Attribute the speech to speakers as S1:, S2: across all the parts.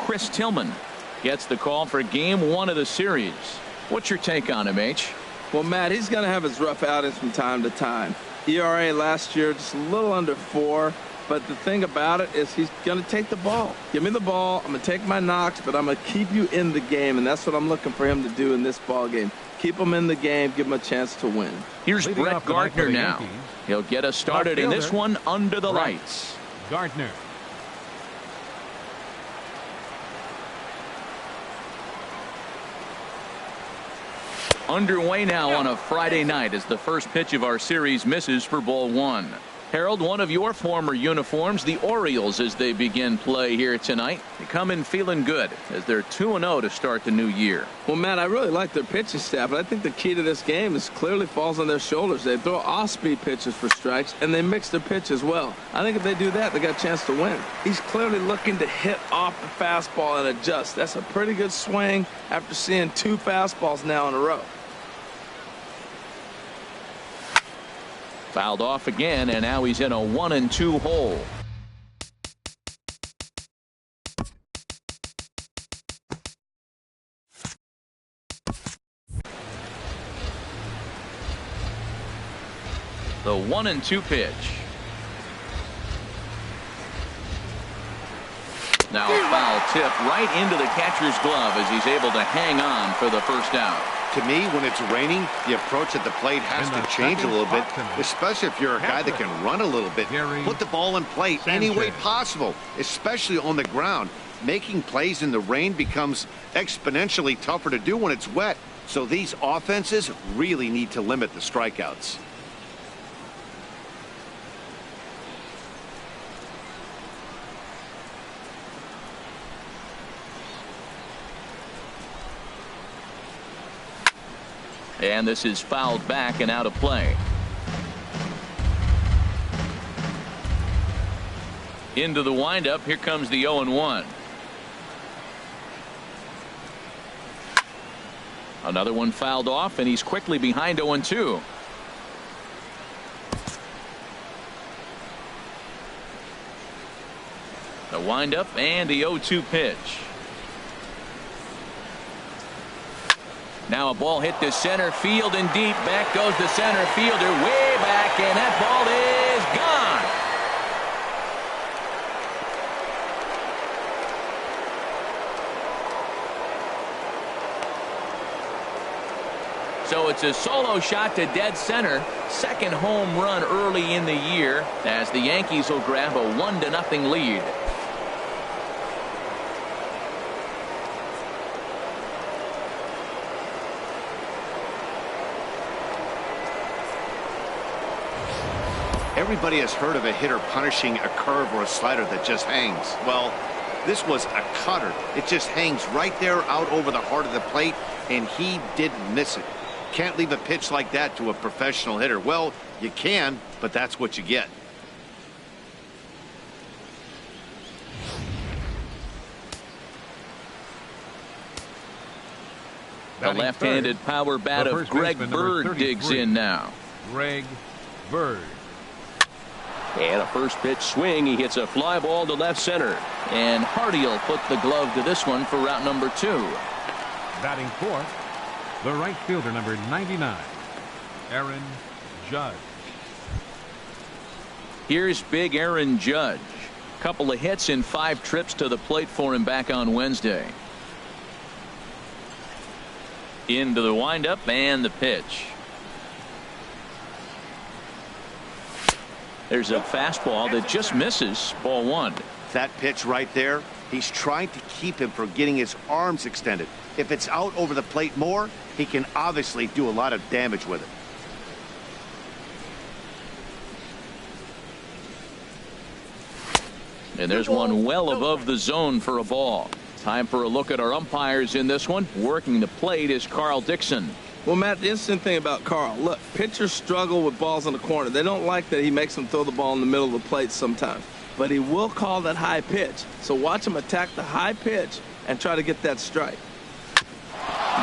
S1: Chris Tillman gets the call for game 1 of the series. What's your take on him, H?
S2: Well, Matt, he's going to have his rough outings from time to time. ERA last year just a little under 4. But the thing about it is he's going to take the ball. Give me the ball. I'm going to take my knocks, but I'm going to keep you in the game, and that's what I'm looking for him to do in this ball game. Keep him in the game, give him a chance to win.
S1: Here's Brett Gardner now. He'll get us started in this one under the lights.
S3: Gardner.
S1: Underway now on a Friday night as the first pitch of our series misses for ball 1. Harold, one of your former uniforms, the Orioles, as they begin play here tonight. They come in feeling good as they're 2-0 to start the new year.
S2: Well, Matt, I really like their pitching staff, but I think the key to this game is clearly falls on their shoulders. They throw off-speed pitches for strikes, and they mix their pitch as well. I think if they do that, they got a chance to win. He's clearly looking to hit off the fastball and adjust. That's a pretty good swing after seeing 2 fastballs now in a row.
S1: Fouled off again, and now he's in a 1-2 hole. The 1-2 pitch. Now a foul tip right into the catcher's glove as he's able to hang on for the first out.
S4: To me, when it's raining, the approach at the plate has to change a little bit, especially if you're a guy that can run a little bit. Put the ball in play any way possible, especially on the ground. Making plays in the rain becomes exponentially tougher to do when it's wet. So these offenses really need to limit the strikeouts.
S1: And this is fouled back and out of play. Into the windup. Here comes the 0-1. Another one fouled off, and he's quickly behind 0-2. The windup and the 0-2 pitch. Now a ball hit to center field and deep. Back goes the center fielder way back, and that ball is gone. So it's a solo shot to dead center. Second home run early in the year as the Yankees will grab a 1-0 lead.
S4: Everybody has heard of a hitter punishing a curve or a slider that just hangs. Well, this was a cutter. It just hangs right there out over the heart of the plate, and he didn't miss it. Can't leave a pitch like that to a professional hitter. Well, you can, but that's what you get.
S1: The left-handed power bat of Greg Bird digs in now.
S3: Greg Bird.
S1: And a first pitch swing. He hits a fly ball to left center. And Hardy will put the glove to this one for route number 2.
S3: Batting fourth, the right fielder, number 99, Aaron Judge.
S1: Here's big Aaron Judge. Couple of hits in 5 trips to the plate for him back on Wednesday. Into the windup and the pitch. There's a fastball that just misses. Ball 1.
S4: That pitch right there, he's trying to keep him from getting his arms extended. If it's out over the plate more, he can obviously do a lot of damage with it.
S1: And there's one well above the zone for a ball. Time for a look at our umpires in this one. Working the plate is Carl Dixon.
S2: Well, Matt, the interesting thing about Carl, look, pitchers struggle with balls in the corner. They don't like that he makes them throw the ball in the middle of the plate sometimes. But he will call that high pitch. So watch him attack the high pitch and try to get that strike.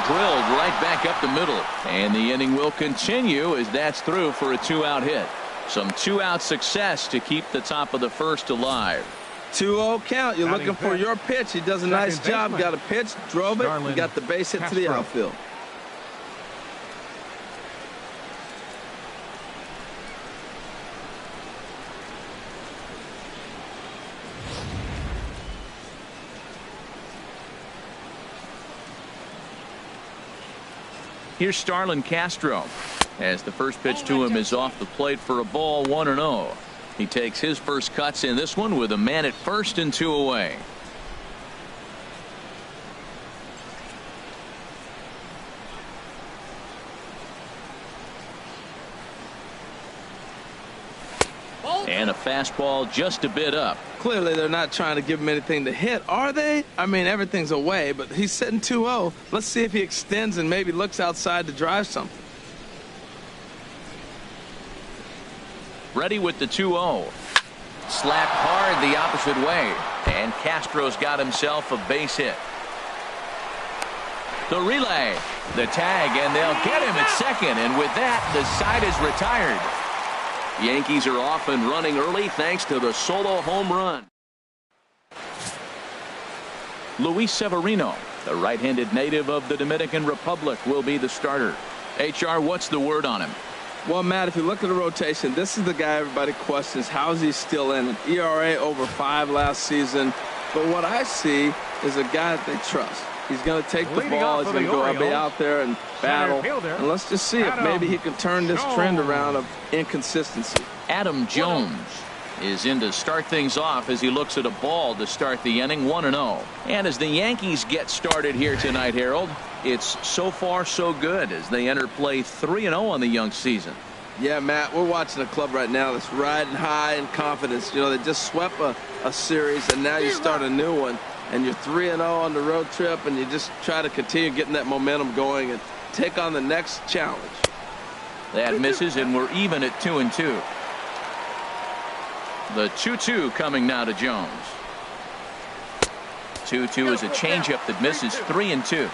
S1: Drilled right back up the middle. And the inning will continue as that's through for a 2-out hit. Some 2-out success to keep the top of the first alive.
S2: 2-0 count. You're looking for your pitch. He does a nice job. Got a pitch, drove it, and got the base hit to the outfield.
S1: Here's Starlin Castro as the first pitch to him is off the plate for a ball, 1-0. He takes his first cuts in this one with a man at first and 2 away. And a fastball just a bit up.
S2: Clearly, they're not trying to give him anything to hit, are they? I mean, everything's away, but he's sitting 2-0. Let's see if he extends and maybe looks outside to drive something.
S1: Ready with the 2-0. Slapped hard the opposite way. And Castro's got himself a base hit. The relay, the tag, and they'll get him at second. And with that, the side is retired. Yankees are off and running early thanks to the solo home run. Luis Severino, the right-handed native of the Dominican Republic, will be the starter. HR, what's the word on him?
S2: Well, Matt, if you look at the rotation, this is the guy everybody questions. How is he still in it? ERA over 5 last season. But what I see is a guy that they trust. He's going to take the ball. He's going to go be out there and battle. And let's just see if maybe he can turn this trend around of inconsistency.
S1: Adam Jones is in to start things off as he looks at a ball to start the inning, 1-0. And as the Yankees get started here tonight, Harold, it's so far so good as they enter play 3-0 on the young season.
S2: Yeah, Matt, we're watching a club right now that's riding high in confidence. You know, they just swept a series, and now you start a new one. And you're 3-0 on the road trip, and you just try to continue getting that momentum going and take on the next challenge.
S1: That misses, and we're even at 2-2. The 2-2 coming now to Jones. 2-2 is a changeup that misses, 3-2.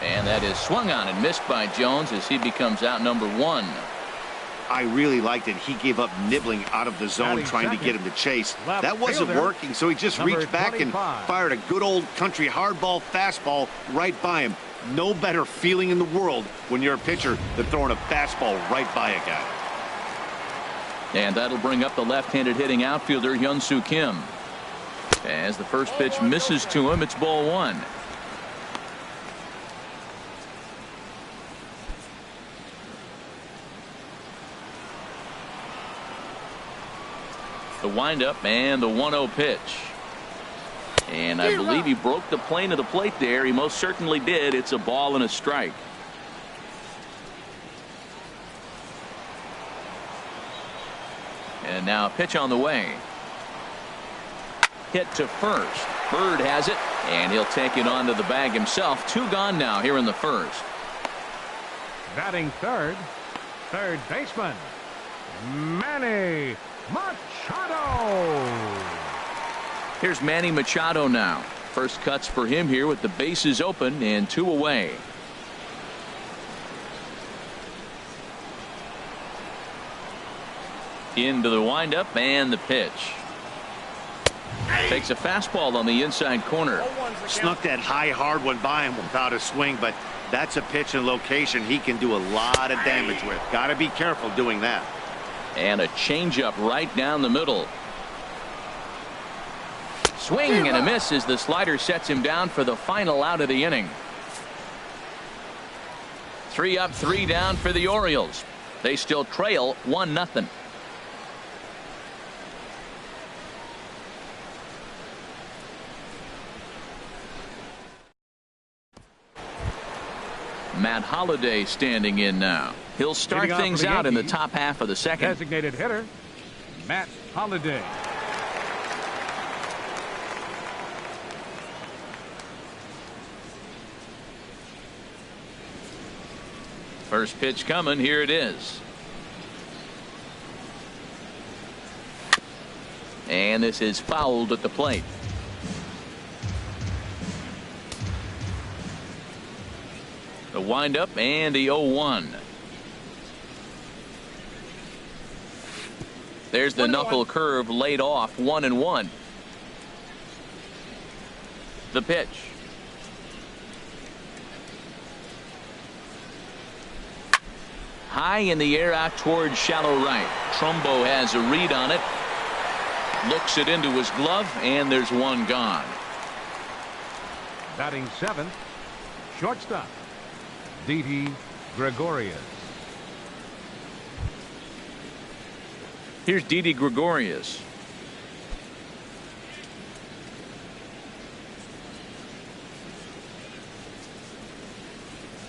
S1: And that is swung on and missed by Jones as he becomes out number 1.
S4: I really liked it. He gave up nibbling out of the zone trying to get him to chase. That wasn't working, so he just reached back and fired a good old country hardball fastball right by him. No better feeling in the world when you're a pitcher than throwing a fastball right by a guy.
S1: And that'll bring up the left-handed hitting outfielder Hyun-Soo Kim. As the first pitch misses to him, it's ball 1. The windup and the 1-0 pitch. And I believe he broke the plane of the plate there. He most certainly did. It's a ball and a strike. And now a pitch on the way. Hit to first. Bird has it, and he'll take it onto the bag himself. 2 gone now here in the first.
S3: Batting third baseman, Manny Machado.
S1: Here's Manny Machado now. First cuts for him here with the bases open and 2 away. Into the windup and the pitch. Takes a fastball on the inside corner.
S4: Snuck that high hard one by him without a swing, but that's a pitch and location he can do a lot of damage with. Got to be careful doing that.
S1: And a changeup right down the middle. Swing and a miss as the slider sets him down for the final out of the inning. 3 up, 3 down for the Orioles. They still trail 1-0. Matt Holliday standing in now. He'll start things out in the top half of the second.
S3: Designated hitter, Matt Holliday.
S1: First pitch coming. Here it is. And this is fouled at the plate. The windup and the 0-1. There's the knuckle curve laid off, 1-1. The pitch. High in the air out towards shallow right. Trumbo has a read on it. Looks it into his glove, and there's one gone.
S3: Batting seventh, shortstop, Didi Gregorius.
S1: Here's Didi Gregorius.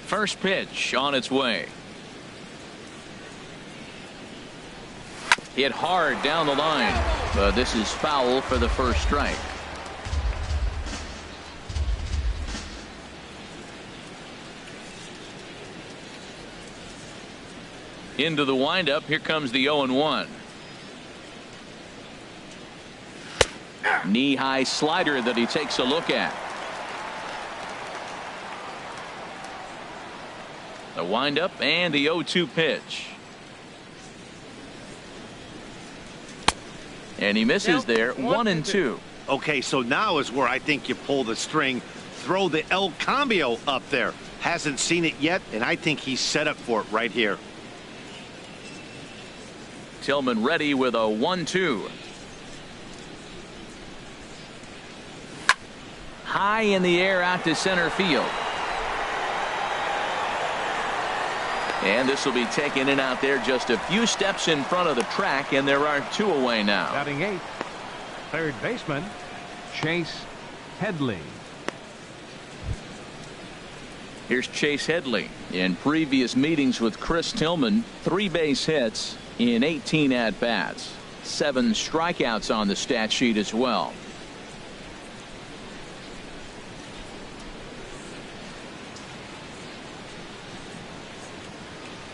S1: First pitch on its way. Hit hard down the line, but this is foul for the first strike. Into the windup. Here comes the 0-1. Knee-high slider that he takes a look at. The windup and the 0-2 pitch. And he misses there, 1-2.
S4: Okay, so now is where I think you pull the string. Throw the El Cambio up there. Hasn't seen it yet, and I think he's set up for it right here.
S1: Tillman ready with a 1-2. High in the air out to center field. And this will be taken in out there just a few steps in front of the track, and there are two away now.
S3: Batting eighth, third baseman, Chase Headley.
S1: Here's Chase Headley. In previous meetings with Chris Tillman, 3 base hits in 18 at-bats. 7 strikeouts on the stat sheet as well.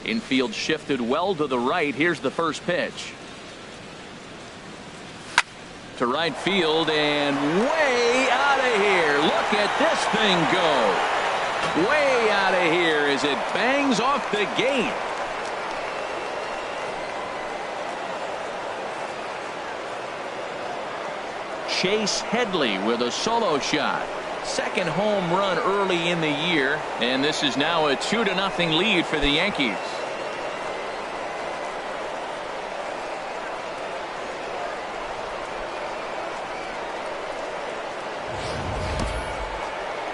S1: Infield shifted well to the right. Here's the first pitch. To right field and way out of here. Look at this thing go. Way out of here as it bangs off the gate. Chase Headley with a solo shot. Second home run early in the year, and this is now a 2-0 lead for the Yankees.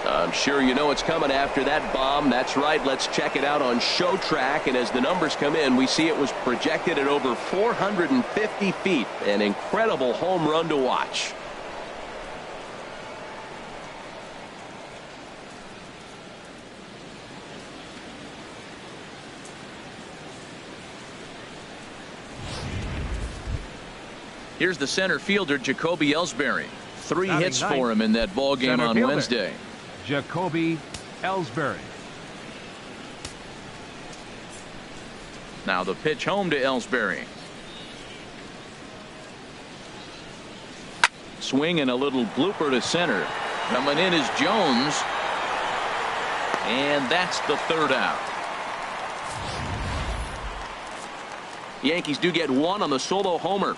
S1: I'm sure you know what's coming after that bomb. That's right. Let's check it out on Show Track. And as the numbers come in, we see it was projected at over 450 feet. An incredible home run to watch. Here's the center fielder, Jacoby Ellsbury. 3 hits for him in that ball game on Wednesday.
S3: Jacoby Ellsbury.
S1: Now the pitch home to Ellsbury. Swing and a little blooper to center. Coming in is Jones. And that's the third out. Yankees do get 1 on the solo homer.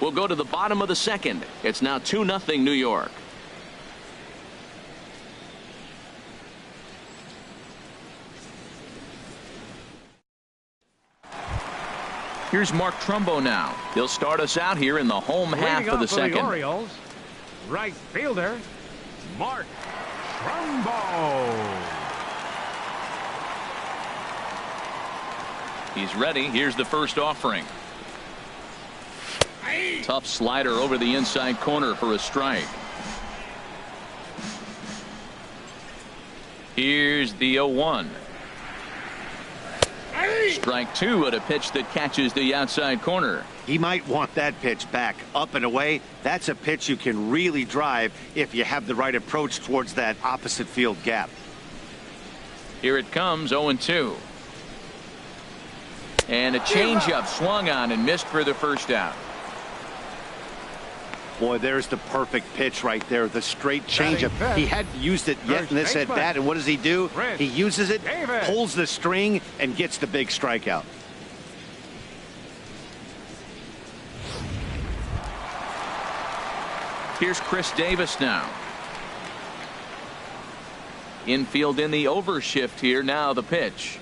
S1: We'll go to the bottom of the second. It's now 2-0 New York. Here's Mark Trumbo now. He'll start us out here in the home half of the second.
S3: The Orioles, right fielder, Mark Trumbo.
S1: He's ready. Here's the first offering. Tough slider over the inside corner for a strike. Here's the 0-1. Strike 2 at a pitch that catches the outside corner.
S4: He might want that pitch back up and away. That's a pitch you can really drive if you have the right approach towards that opposite field gap.
S1: Here it comes, 0-2. And a changeup swung on and missed for the first out.
S4: Boy, there's the perfect pitch right there. The straight changeup. He hadn't used it yet in this at bat, and what does he do? He uses it, pulls the string, and gets the big strikeout.
S1: Here's Chris Davis now. Infield in the overshift here. Now the pitch.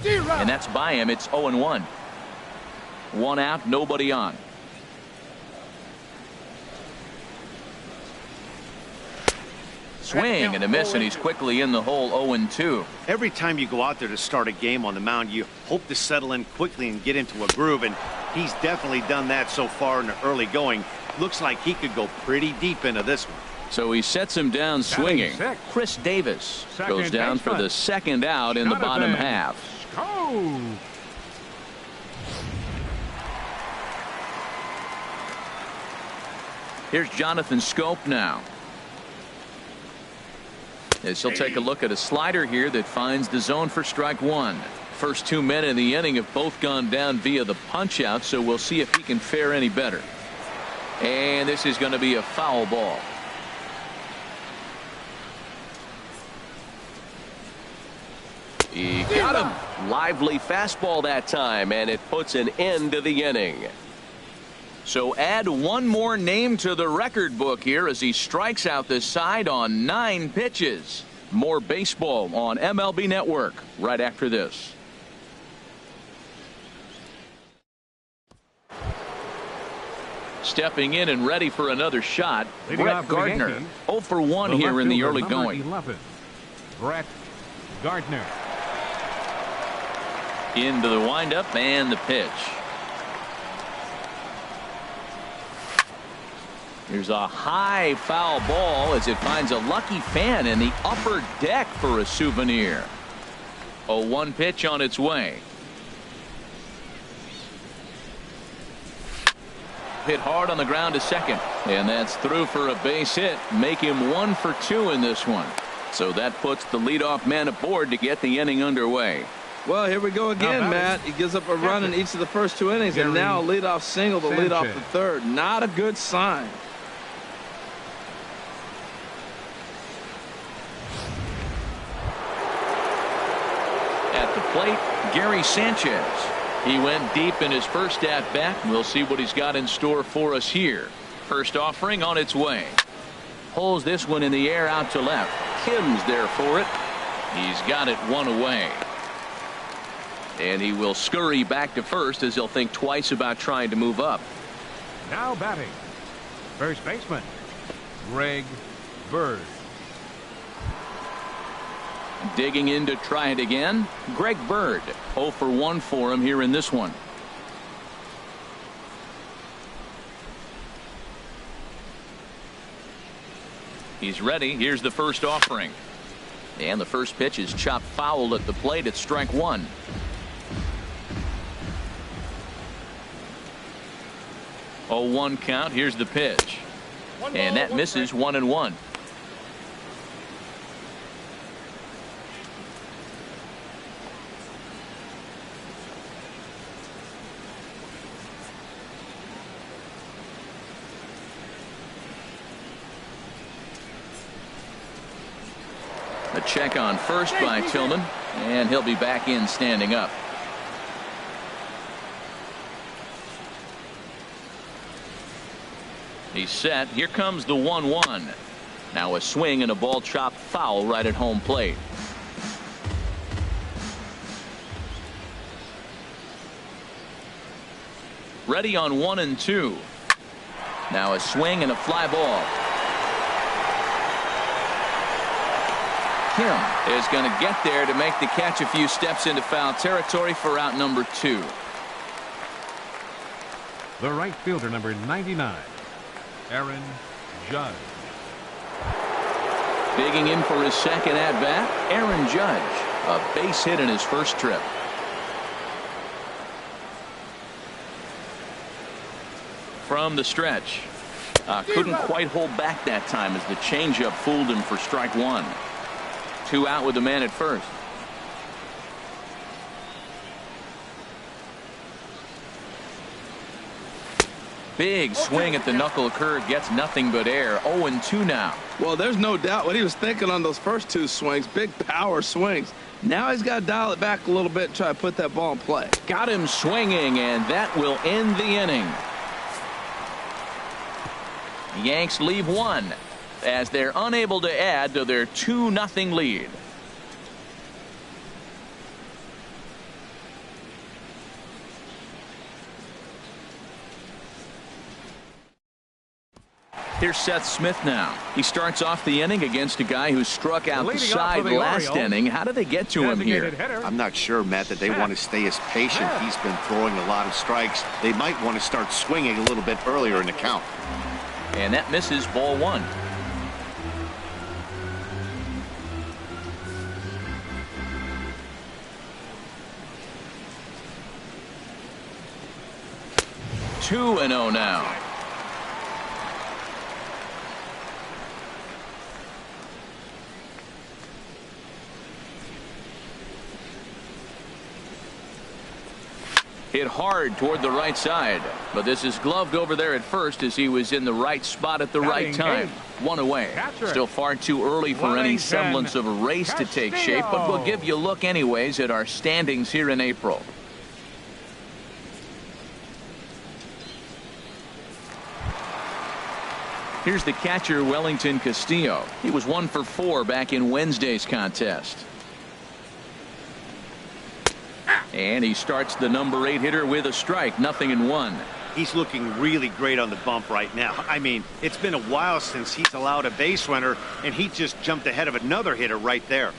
S1: And that's by him. It's 0-1. One out, nobody on. Swing and a miss, and he's quickly in the hole. 0-2.
S4: Every time you go out there to start a game on the mound, you hope to settle in quickly and get into a groove, and he's definitely done that so far in the early going. Looks like he could go pretty deep into this one.
S1: So he sets him down swinging. Chris Davis goes down for the second out in the bottom half. Here's Jonathan Scope now, as he'll take a look at a slider here that finds the zone for strike one. First 2 men in the inning have both gone down via the punch out, so we'll see if he can fare any better. And this is going to be a foul ball. He got him. Lively fastball that time, and it puts an end to the inning. So add one more name to the record book here as he strikes out this side on 9 pitches. More baseball on MLB Network right after this. Stepping in and ready for another shot, Brett Gardner. 0 for 1 here in the early going.
S3: 11, Brett Gardner.
S1: Into the windup and the pitch. Here's a high foul ball as it finds a lucky fan in the upper deck for a souvenir. 0-1 pitch on its way. Hit hard on the ground to second, and that's through for a base hit. Make him 1 for 2 in this one. So that puts the leadoff man aboard to get the inning underway.
S2: Well, here we go again, Matt. He gives up a run in each of the first 2 innings, and now a leadoff single to lead off the third. Not a good sign.
S1: At the plate, Gary Sanchez. He went deep in his first at bat. We'll see what he's got in store for us here. First offering on its way. Pulls this one in the air out to left. Kim's there for it. He's got it 1 away. And he will scurry back to first as he'll think twice about trying to move up.
S3: Now batting, first baseman, Greg Bird.
S1: Digging in to try it again, Greg Bird. 0 for 1 for him here in this one. He's ready. Here's the first offering. And the first pitch is chopped foul at the plate. It's strike 1. Oh, 1 count. Here's the pitch. And that misses 1-1. A check on first by Tillman, and he'll be back in standing up. He's set. Here comes the 1-1. Now a swing and a ball chopped foul right at home plate. Ready on 1 and 2. Now a swing and a fly ball. Kim is going to get there to make the catch a few steps into foul territory for out number 2.
S3: The right fielder, number 99, Aaron Judge.
S1: Digging in for his second at bat, Aaron Judge. A base hit in his first trip. From the stretch. Couldn't quite hold back that time as the changeup fooled him for strike 1. 2 out with the man at first. Big swing at the knuckle curve, gets nothing but air. 0-2 now.
S2: Well, there's no doubt what he was thinking on those first 2 swings. Big power swings. Now he's got to dial it back a little bit and try to put that ball in play.
S1: Got him swinging, and that will end the inning. The Yanks leave one as they're unable to add to their 2-0 lead. Here's Seth Smith now. He starts off the inning against a guy who struck out the side last inning. How do they get to him here?
S4: I'm not sure, Matt, that they want to stay as patient. He's been throwing a lot of strikes. They might want to start swinging a little bit earlier in the count.
S1: And that misses, ball one. Two and 0 now. Hit hard toward the right side, but this is gloved over there at first as he was in the right spot at the right time. One away. Still far too early for any semblance of a race to take shape, but we'll give you a look anyways at our standings here in April. Here's the catcher, Wellington Castillo. He was 1 for 4 back in Wednesday's contest. And he starts the number 8 hitter with a strike, 0-1.
S4: He's looking really great on the bump right now. I mean, it's been a while since he's allowed a base runner, and he just jumped ahead of another hitter right there.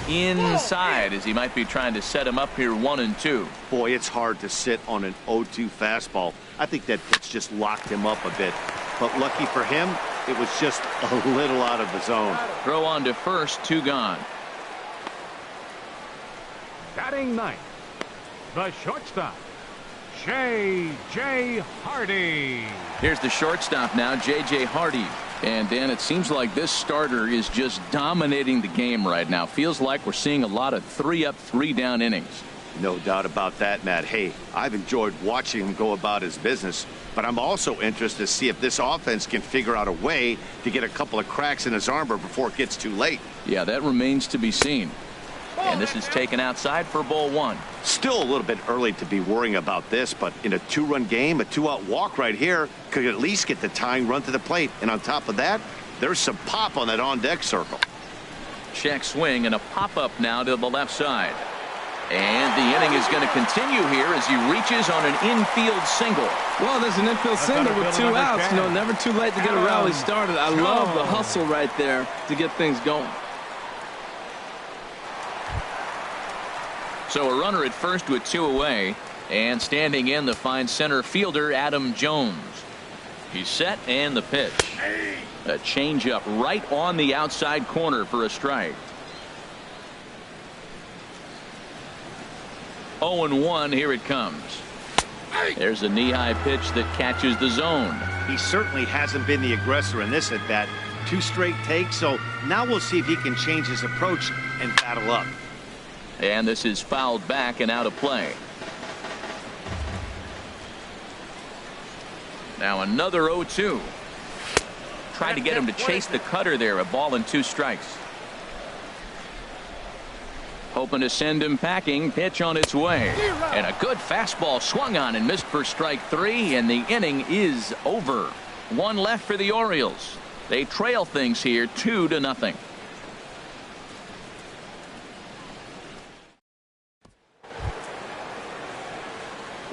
S1: Inside as he might be trying to set him up here 1-2.
S4: Boy, it's hard to sit on an 0-2 fastball. I think that pitch just locked him up a bit. But lucky for him, it was just a little out of the zone.
S1: Throw on to first, 2 gone.
S3: Batting ninth, the shortstop, J.J. Hardy.
S1: Here's the shortstop now, J.J. Hardy. And Dan, it seems like this starter is just dominating the game right now. Feels like we're seeing a lot of 3-up, 3-down innings.
S4: No doubt about that, Matt. Hey, I've enjoyed watching him go about his business, but I'm also interested to see if this offense can figure out a way to get a couple of cracks in his armor before it gets too late.
S1: Yeah, that remains to be seen. And this is taken outside for ball 1.
S4: Still a little bit early to be worrying about this, but in a 2-run game, a 2-out walk right here could at least get the tying run to the plate. And on top of that, there's some pop on that on-deck circle.
S1: Check swing and a pop-up now to the left side. And the inning is going to continue here as he reaches on an infield single.
S2: Well, there's an infield single with 2 outs. You know, never too late to get a rally started. I love the hustle right there to get things going.
S1: So a runner at first with 2 away, and standing in the fine center fielder Adam Jones. He's set, and the pitch. A changeup right on the outside corner for a strike. 0-1, here it comes. There's a knee-high pitch that catches the zone.
S4: He certainly hasn't been the aggressor in this at-bat. 2 straight takes, so now we'll see if he can change his approach and battle up.
S1: And this is fouled back and out of play. Now another 0-2. Tried to get him to chase the cutter there. A ball and 2 strikes. Hoping to send him packing. Pitch on its way. And a good fastball swung on and missed for strike 3. And the inning is over. 1 left for the Orioles. They trail things here 2-0.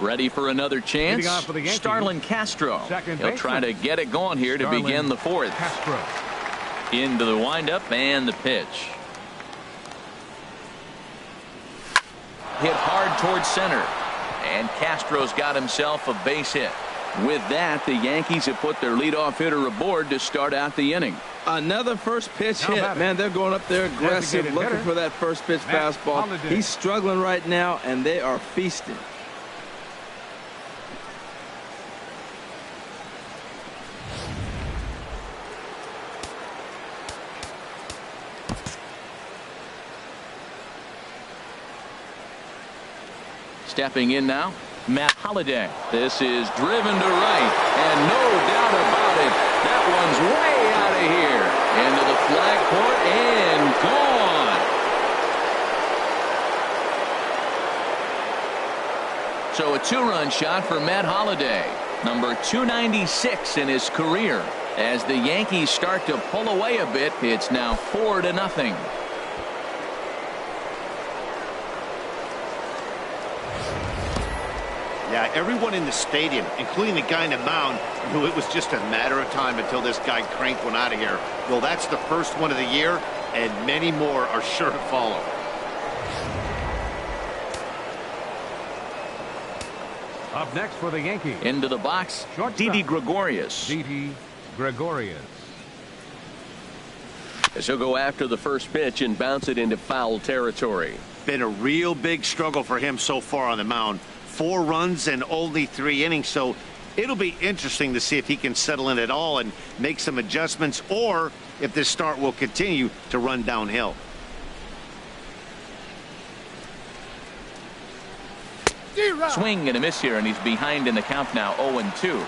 S1: Ready for another chance. Starlin Castro. He'll try to get it going here to begin the 4th. Into the windup and the pitch. Hit hard towards center. And Castro's got himself a base hit. With that, the Yankees have put their leadoff hitter aboard to start out the inning.
S2: Another first pitch hit. Man, they're going up there aggressive, looking for that first pitch fastball. He's struggling right now, and they are feasting.
S1: Stepping in now, Matt Holliday. This is driven to right, and no doubt about it, that one's way out of here. Into the flag court and gone. So a 2-run shot for Matt Holliday, number 296 in his career. As the Yankees start to pull away a bit, it's now 4-0.
S4: Yeah, everyone in the stadium, including the guy in the mound, knew it was just a matter of time until this guy cranked one out of here. Well, that's the first one of the year, and many more are sure to follow.
S3: Up next for the Yankees.
S1: Into the box, Didi Gregorius.
S3: Didi Gregorius.
S5: As he'll go after the first pitch and bounce it into foul territory.
S4: Been a real big struggle for him so far on the mound. 4 runs and only 3 innings, so it'll be interesting to see if he can settle in at all and make some adjustments, or if this start will continue to run downhill.
S1: Swing and a miss here, and he's behind in the count now, 0-2.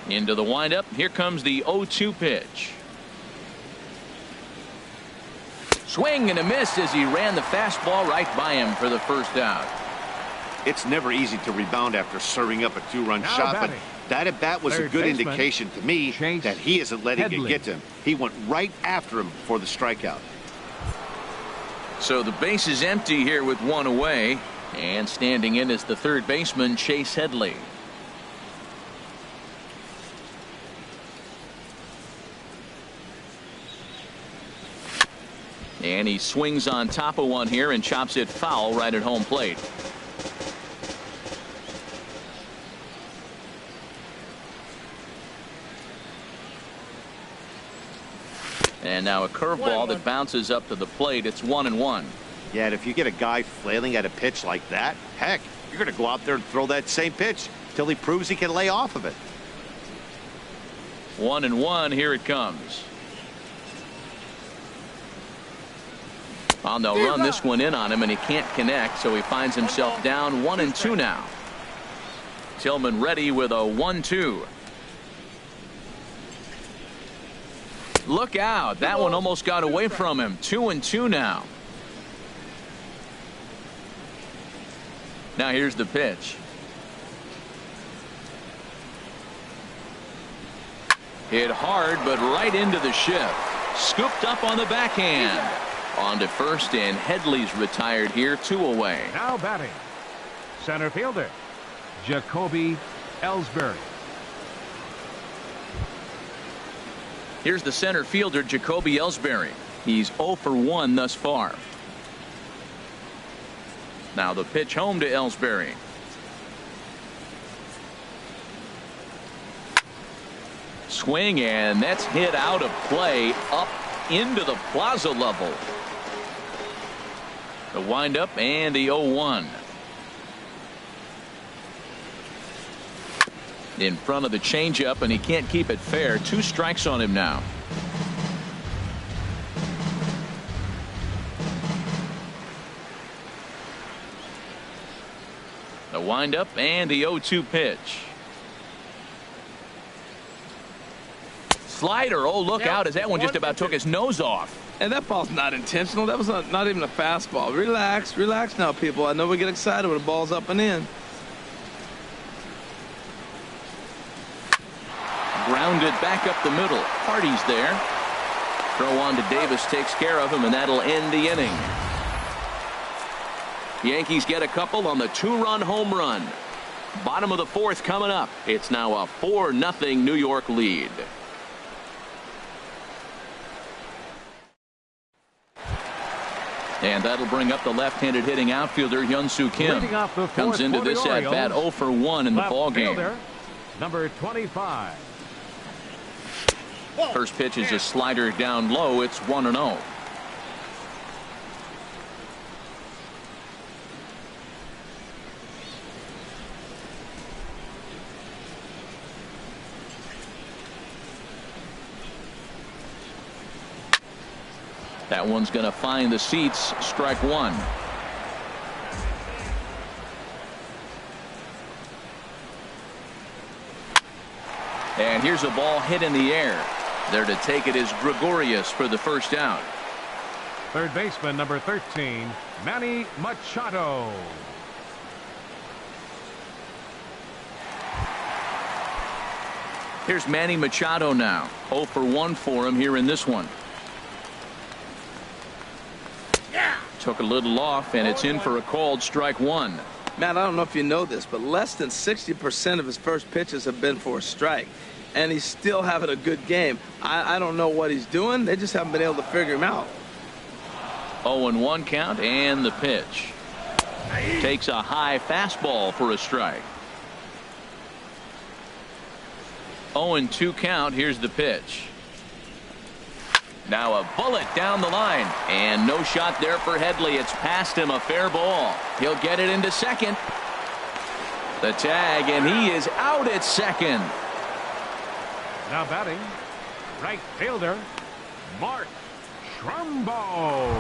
S1: Into the windup. Here comes the 0-2 pitch. Swing and a miss as he ran the fastball right by him for the first out.
S4: It's never easy to rebound after serving up a 2-run shot, but that at bat was a good indication to me that he isn't letting it get to him. He went right after him for the strikeout.
S1: So the base is empty here with 1 away, and standing in is the third baseman, Chase Headley. And he swings on top of one here and chops it foul right at home plate. And now a curveball that bounces up to the plate. It's 1-1.
S4: Yeah, and if you get a guy flailing at a pitch like that, heck, you're going to go out there and throw that same pitch till he proves he can lay off of it.
S1: 1-1. Here it comes. On the run, this one in on him, and he can't connect, so he finds himself down 1-2 now. Tillman ready with a 1-2. Look out. That one almost got away from him. 2-2 now. Now here's the pitch. Hit hard, but right into the shift. Scooped up on the backhand. On to first, and Headley's retired here, 2 away.
S3: Now batting, center fielder, Jacoby Ellsbury.
S1: Here's the center fielder, Jacoby Ellsbury. He's 0 for 1 thus far. Now the pitch home to Ellsbury. Swing, and that's hit out of play up into the plaza level. The windup and the 0-1. In front of the changeup, and he can't keep it fair. 2 strikes on him now. The windup and the 0-2 pitch. Slider. Oh, look out, as that one just about took his nose off.
S2: And that ball's not intentional. That was not even a fastball. Relax, relax now, people. I know we get excited when the ball's up and in.
S1: Grounded back up the middle. Hardy's there. Throw on to Davis takes care of him, and that'll end the inning. Yankees get a couple on the 2-run home run. Bottom of the 4th coming up. It's now a 4-0 New York lead. And that'll bring up the left-handed hitting outfielder Hyun-Soo Kim. Comes into this at bat 0 for 1 in the ball game.
S3: Number 25.
S1: First pitch is a slider down low. It's 1-0. That one's going to find the seats. Strike 1. And here's a ball hit in the air. There to take it is Gregorius for the first out.
S3: Third baseman, number 13, Manny Machado.
S1: Here's Manny Machado now. 0 for 1 for him here in this one. Took a little off, and it's in for a called strike one.
S2: Matt, I don't know if you know this, but less than 60% of his first pitches have been for a strike. And he's still having a good game. I don't know what he's doing. They just haven't been able to figure him out.
S1: 0-1 count, and the pitch. Takes a high fastball for a strike. 0-2 count. Here's the pitch. Now a bullet down the line, and no shot there for Headley. It's past him, a fair ball. He'll get it into second. The tag, and he is out at second.
S3: Now batting, right fielder, Mark Trumbo.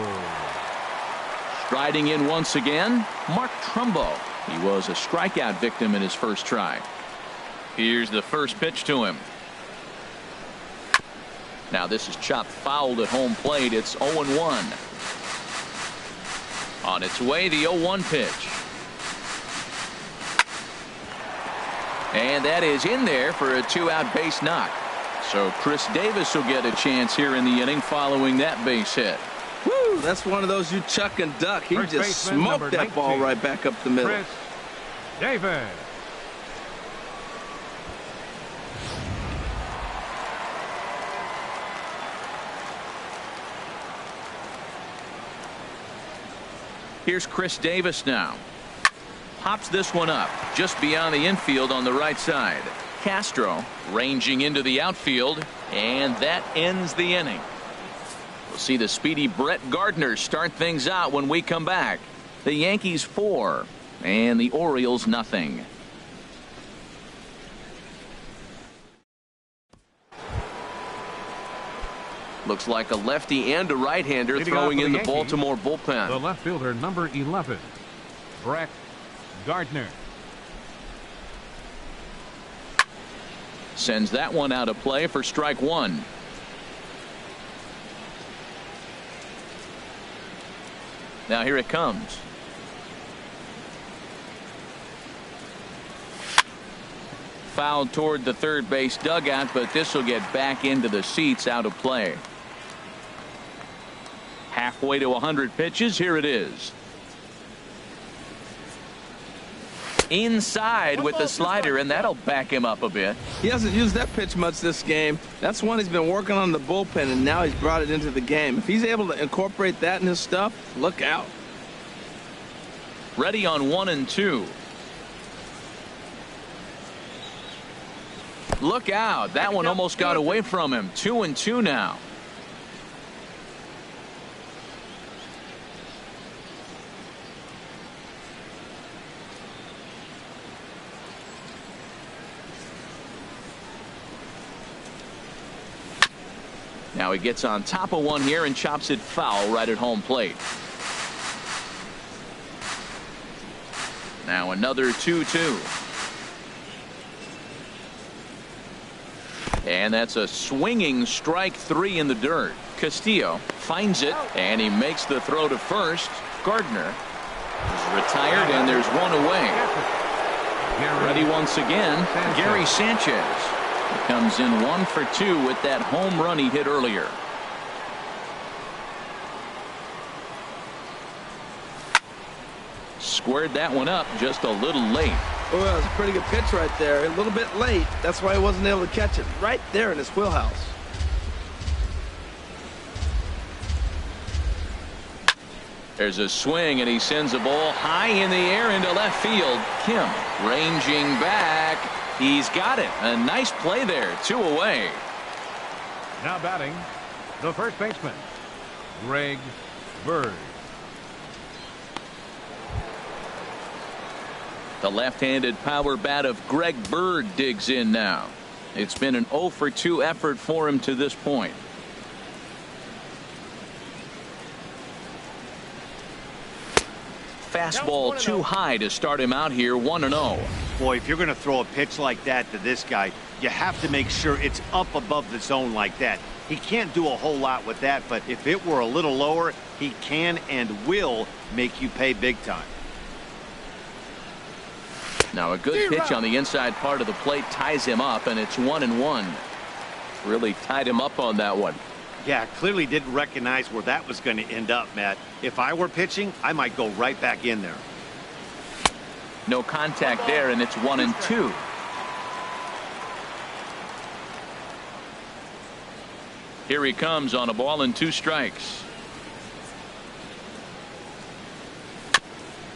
S1: Striding in once again, Mark Trumbo. He was a strikeout victim in his first try. Here's the first pitch to him. Now this is chopped fouled at home plate. It's 0-1. On its way, the 0-1 pitch. And that is in there for a 2-out base knock. So Chris Davis will get a chance here in the inning following that base hit.
S2: Woo, that's one of those you chuck and duck. He
S3: First
S2: just smoked that ball right back up the middle.
S3: Chris Davis.
S1: Here's Chris Davis now. Pops this one up just beyond the infield on the right side. Castro ranging into the outfield, and that ends the inning. We'll see the speedy Brett Gardner start things out when we come back. The Yankees 4 and the Orioles nothing. Looks like a lefty and a right-hander throwing in the Baltimore bullpen.
S3: The left fielder, number 11, Brett Gardner.
S1: Sends that one out of play for strike one. Now here it comes. Fouled toward the third base dugout, but this will get back into the seats, out of play. Halfway to 100 pitches. Here it is. Inside with the slider, and that'll back him up a bit.
S2: He hasn't used that pitch much this game. That's one he's been working on the bullpen, and now he's brought it into the game. If he's able to incorporate that in his stuff, look out.
S1: Ready on 1 and 2. Look out. That one almost got away from him. 2 and 2 now. Now he gets on top of one here and chops it foul right at home plate. Now another 2-2. And that's a swinging strike 3 in the dirt. Castillo finds it, and he makes the throw to first. Gardner is retired, and there's one away. Ready once again, Gary Sanchez. He comes in 1 for 2 with that home run he hit earlier. Squared that one up just a little late.
S2: Oh, that was a pretty good pitch right there. A little bit late. That's why he wasn't able to catch it. Right there in his wheelhouse.
S1: There's a swing, and he sends a ball high in the air into left field. Kim ranging back. He's got it. A nice play there. 2 away.
S3: Now batting, the first baseman, Greg Bird.
S1: The left-handed power bat of Greg Bird digs in now. It's been an 0 for 2 effort for him to this point. Fastball too high to start him out here. 1-0.
S4: Boy, if you're going to throw a pitch like that to this guy, you have to make sure it's up above the zone like that. He can't do a whole lot with that, but if it were a little lower, he can and will make you pay big time.
S1: Now a good pitch on the inside part of the plate ties him up, and it's 1-1.
S5: Really tied him up on that one.
S4: Yeah, clearly didn't recognize where that was going to end up, Matt. If I were pitching, I might go right back in there.
S1: No contact there, and it's 1-2. Here he comes on a ball and 2 strikes.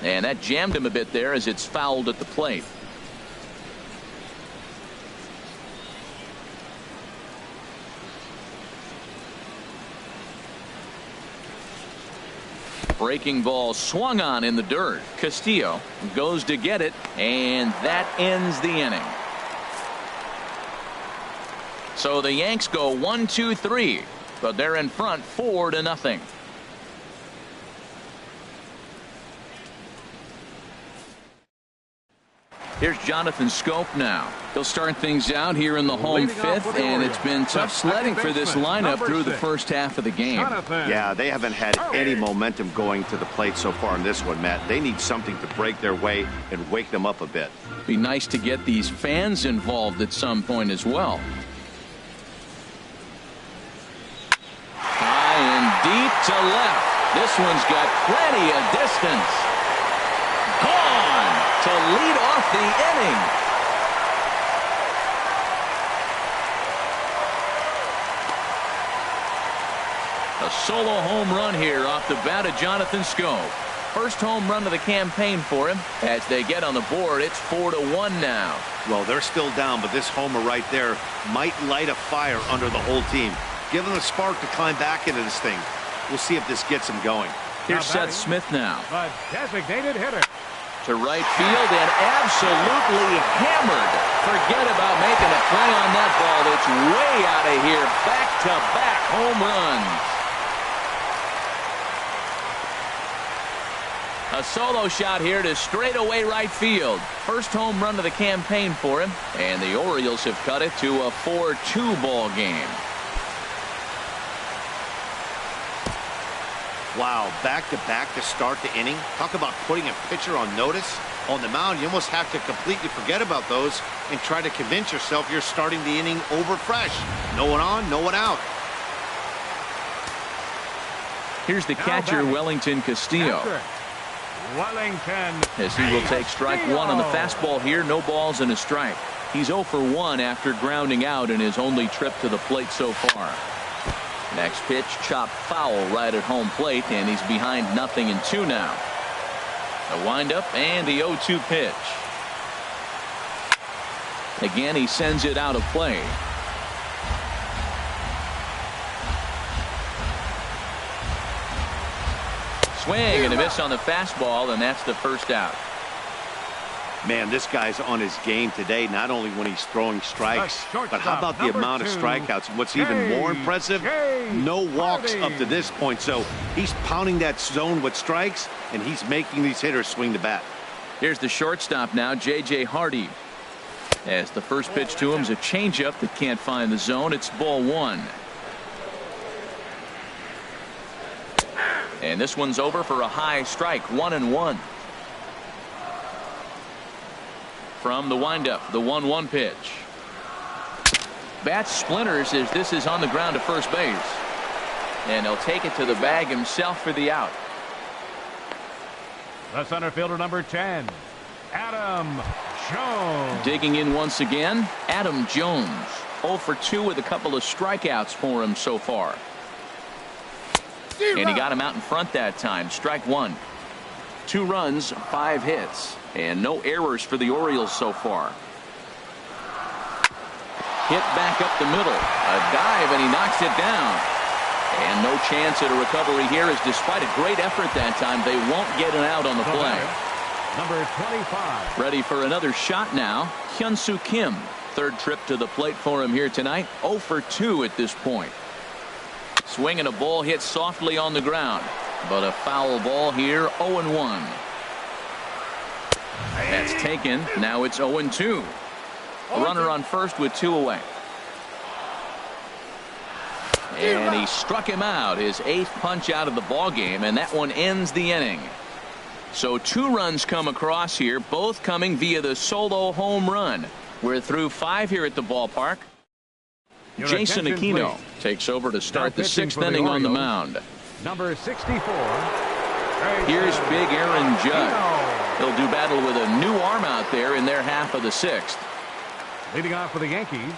S1: And that jammed him a bit there as it's fouled at the plate. Breaking ball swung on in the dirt. Castillo goes to get it, and that ends the inning. So the Yanks go 1-2-3, but they're in front 4-0. Here's Jonathan Scope now. He'll start things out here in the home 5th, and it's been tough sledding for this lineup through the first half of the game.
S4: Yeah, they haven't had any momentum going to the plate so far in this one, Matt. They need something to break their way and wake them up a bit.
S1: Be nice to get these fans involved at some point as well. High and deep to left. This one's got plenty of distance. Gone to lead off the inning. A solo home run here off the bat of Jonathan Scope. First home run of the campaign for him. As they get on the board, it's 4-1 now.
S4: Well, they're still down, but this homer right there might light a fire under the whole team. Give them a spark to climb back into this thing. We'll see if this gets them going.
S1: Here's Seth Smith now.
S3: A designated hitter.
S1: To right field and absolutely hammered. Forget about making a play on that ball. It's way out of here. Back-to-back home runs. A solo shot here to straightaway right field. First home run of the campaign for him. And the Orioles have cut it to a 4-2 ball game.
S4: Wow, back-to-back to start the inning. Talk about putting a pitcher on notice. On the mound, you almost have to completely forget about those and try to convince yourself you're starting the inning over fresh. No one on, no one out.
S1: Here's the catcher, Wellington Castillo.
S3: Wellington.
S1: As he will take strike 1 on the fastball here. No balls and a strike. He's 0 for 1 after grounding out in his only trip to the plate so far. Next pitch, chopped foul right at home plate, and he's behind 0-2 now. A windup and the 0-2 pitch. Again, he sends it out of play. Swing and a miss on the fastball, and that's the first out.
S4: Man, this guy's on his game today, not only when he's throwing strikes, but how about the amount of strikeouts? And what's even more impressive, no walks up to this point. So he's pounding that zone with strikes, and he's making these hitters swing the bat.
S1: Here's the shortstop now, J.J. Hardy. As the first pitch to him is a changeup that can't find the zone. It's ball 1. And this one's over for a high strike, 1-1. From the windup, the 1-1 pitch. Bat splinters as this is on the ground to first base. And he'll take it to the bag himself for the out.
S3: The center fielder, number 10, Adam Jones.
S1: Digging in once again, Adam Jones. 0 for 2 with a couple of strikeouts for him so far. And he got him out in front that time. Strike 1. 2 runs, 5 hits. And no errors for the Orioles so far. Hit back up the middle. A dive, and he knocks it down. And no chance at a recovery here, as despite a great effort that time, they won't get an out on the play.
S3: Number 25.
S1: Ready for another shot now. Hyun-Soo Kim. Third trip to the plate for him here tonight. 0 for 2 at this point. Swinging a ball hit softly on the ground. But a foul ball here, 0-1. That's taken. Now it's 0-2. Runner on first with 2 away. And he struck him out, his 8th punch out of the ball game, and that one ends the inning. So 2 runs come across here, both coming via the solo home run. We're through 5 here at the ballpark. Jason Aquino takes over to start the 6th inning on the mound.
S3: Number 64.
S1: Here's big Aaron Judge. He'll do battle with a new arm out there in their half of the 6th.
S3: Leading off for the Yankees,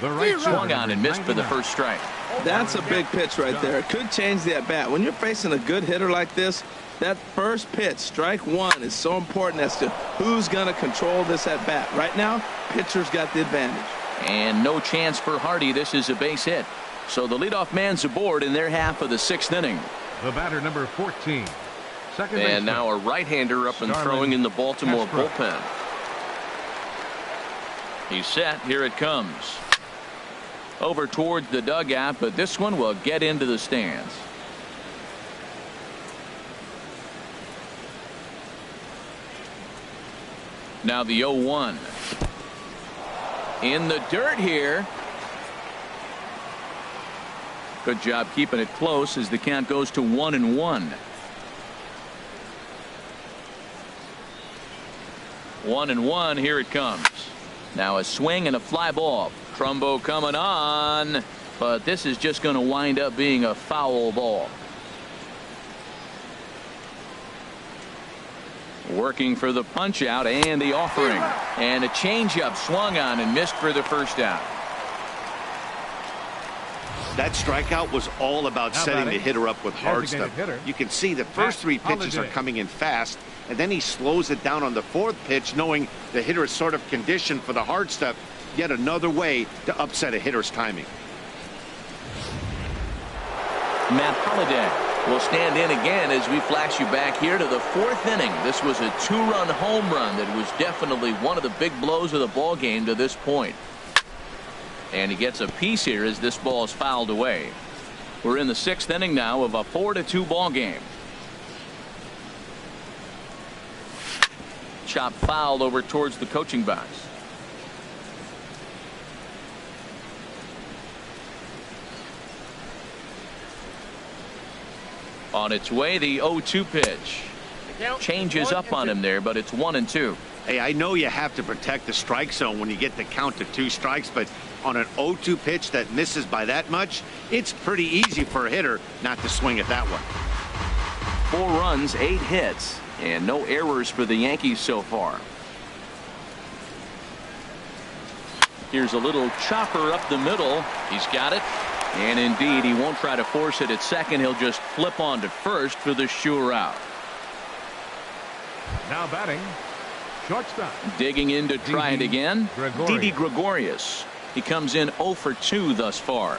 S3: the right
S1: swung on and missed for the first strike.
S2: That's a big pitch right there. It could change the at-bat. When you're facing a good hitter like this, that first pitch, strike 1, is so important as to who's going to control this at-bat. Right now, pitcher's got the advantage.
S1: And no chance for Hardy. This is a base hit. So the leadoff man's aboard in their half of the 6th inning.
S3: The batter, number 14. Second
S5: and now a right-hander up and throwing in the Baltimore bullpen.
S1: He's set. Here it comes. Over towards the dugout, but this one will get into the stands. Now the 0-1. In the dirt here. Good job keeping it close as the count goes to 1-1. 1-1. Here it comes. Now a swing and a fly ball. Trumbo coming on, but this is just going to wind up being a foul ball. Working for the punch out and the offering, and a changeup swung on and missed for the first out.
S4: That strikeout was all about setting the hitter up with hard stuff. You can see the first 3 pitches are coming in fast, and then he slows it down on the 4th pitch, knowing the hitter is sort of conditioned for the hard stuff. Yet another way to upset a hitter's timing.
S1: Matt Holliday will stand in again as we flash you back here to the 4th inning. This was a 2-run home run that was definitely one of the big blows of the ball game to this point. And he gets a piece here as this ball is fouled away. We're in the 6th inning now of a 4-2 ball game. Chop fouled over towards the coaching box. On its way, the 0-2 pitch. Changes up on him there, but it's 1-2.
S4: Hey, I know you have to protect the strike zone when you get the count to 2 strikes, but on an 0-2 pitch that misses by that much, it's pretty easy for a hitter not to swing at that one.
S1: 4 runs, 8 hits, and no errors for the Yankees so far. Here's a little chopper up the middle. He's got it. And indeed, he won't try to force it at second. He'll just flip on to first for the sure out.
S3: Now batting, shortstop.
S1: Digging in to try it again. Didi Gregorius. He comes in 0 for 2 thus far.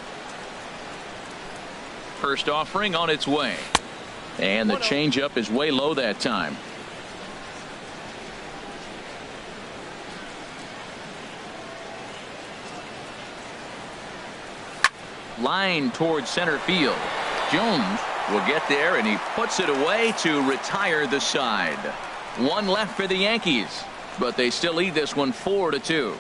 S1: First offering on its way. And the changeup is way low that time. Line towards center field. Jones will get there, and he puts it away to retire the side. 1 left for the Yankees, but they still lead this one 4-2.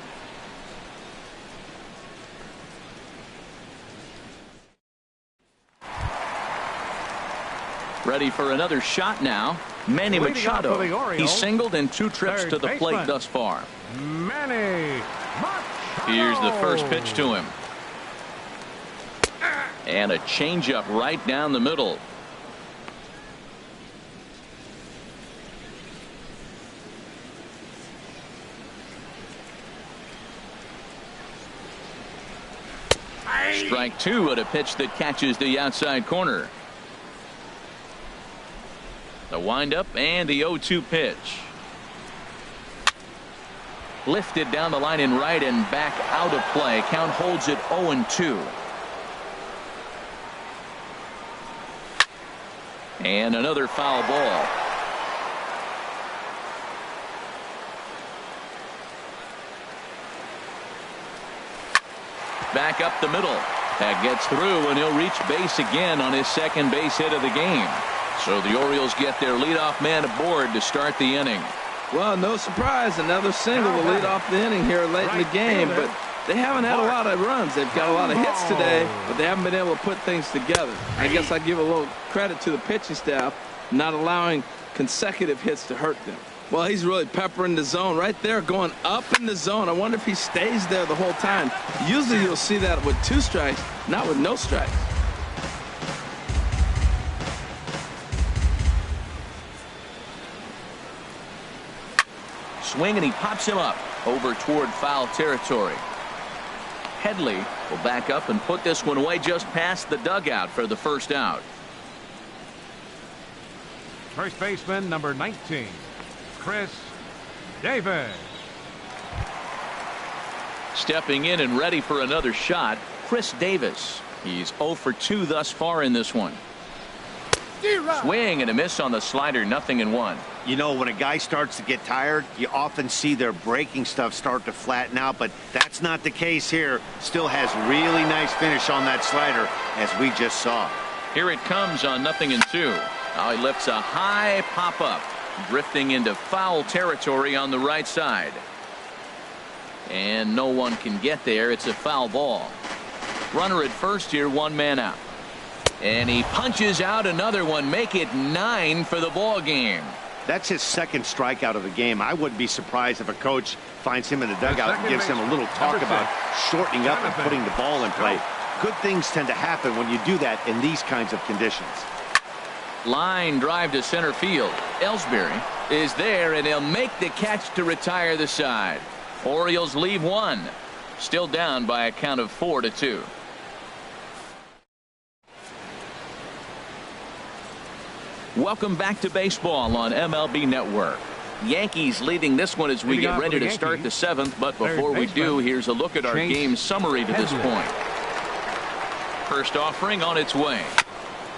S1: Ready for another shot now. Manny Machado. He's singled in 2 trips to the plate thus far.
S3: Manny Machado.
S1: Here's the first pitch to him. And a changeup right down the middle. Strike 2 at a pitch that catches the outside corner. The windup and the 0-2 pitch. Lifted down the line in right and back out of play. Count holds it 0-2. And another foul ball. Back up the middle. That gets through, and he'll reach base again on his second base hit of the game. So the Orioles get their leadoff man aboard to start the inning.
S2: Well, no surprise. Another single to lead off the inning here late in the game. But they haven't had a lot of runs. They've got a lot of hits today, but they haven't been able to put things together. I guess I give a little credit to the pitching staff, not allowing consecutive hits to hurt them. Well, he's really peppering the zone right there, going up in the zone. I wonder if he stays there the whole time. Usually you'll see that with 2 strikes, not with no strikes.
S1: Swing, and he pops him up over toward foul territory. Headley will back up and put this one away just past the dugout for the first out.
S3: First baseman, number 19, Chris Davis.
S1: Stepping in and ready for another shot, Chris Davis. He's 0 for 2 thus far in this one. Swing and a miss on the slider, 0-1.
S4: You know, when a guy starts to get tired, you often see their breaking stuff start to flatten out, but that's not the case here. Still has really nice finish on that slider, as we just saw.
S1: Here it comes on 0-2. Now he lifts a high pop-up, drifting into foul territory on the right side. And no one can get there. It's a foul ball. Runner at first here, 1 man out. And he punches out another one, make it 9 for the ball game.
S4: That's his 2nd strikeout of the game. I wouldn't be surprised if a coach finds him in the dugout and gives him a little talk about shortening up and putting the ball in play. Good things tend to happen when you do that in these kinds of conditions.
S1: Line drive to center field. Ellsbury is there, and he'll make the catch to retire the side. Orioles leave 1. Still down by a count of 4-2. Welcome back to baseball on MLB Network. Yankees leading this one as we get ready to start the 7th. But before we do, here's a look at our game summary to this point. First offering on its way.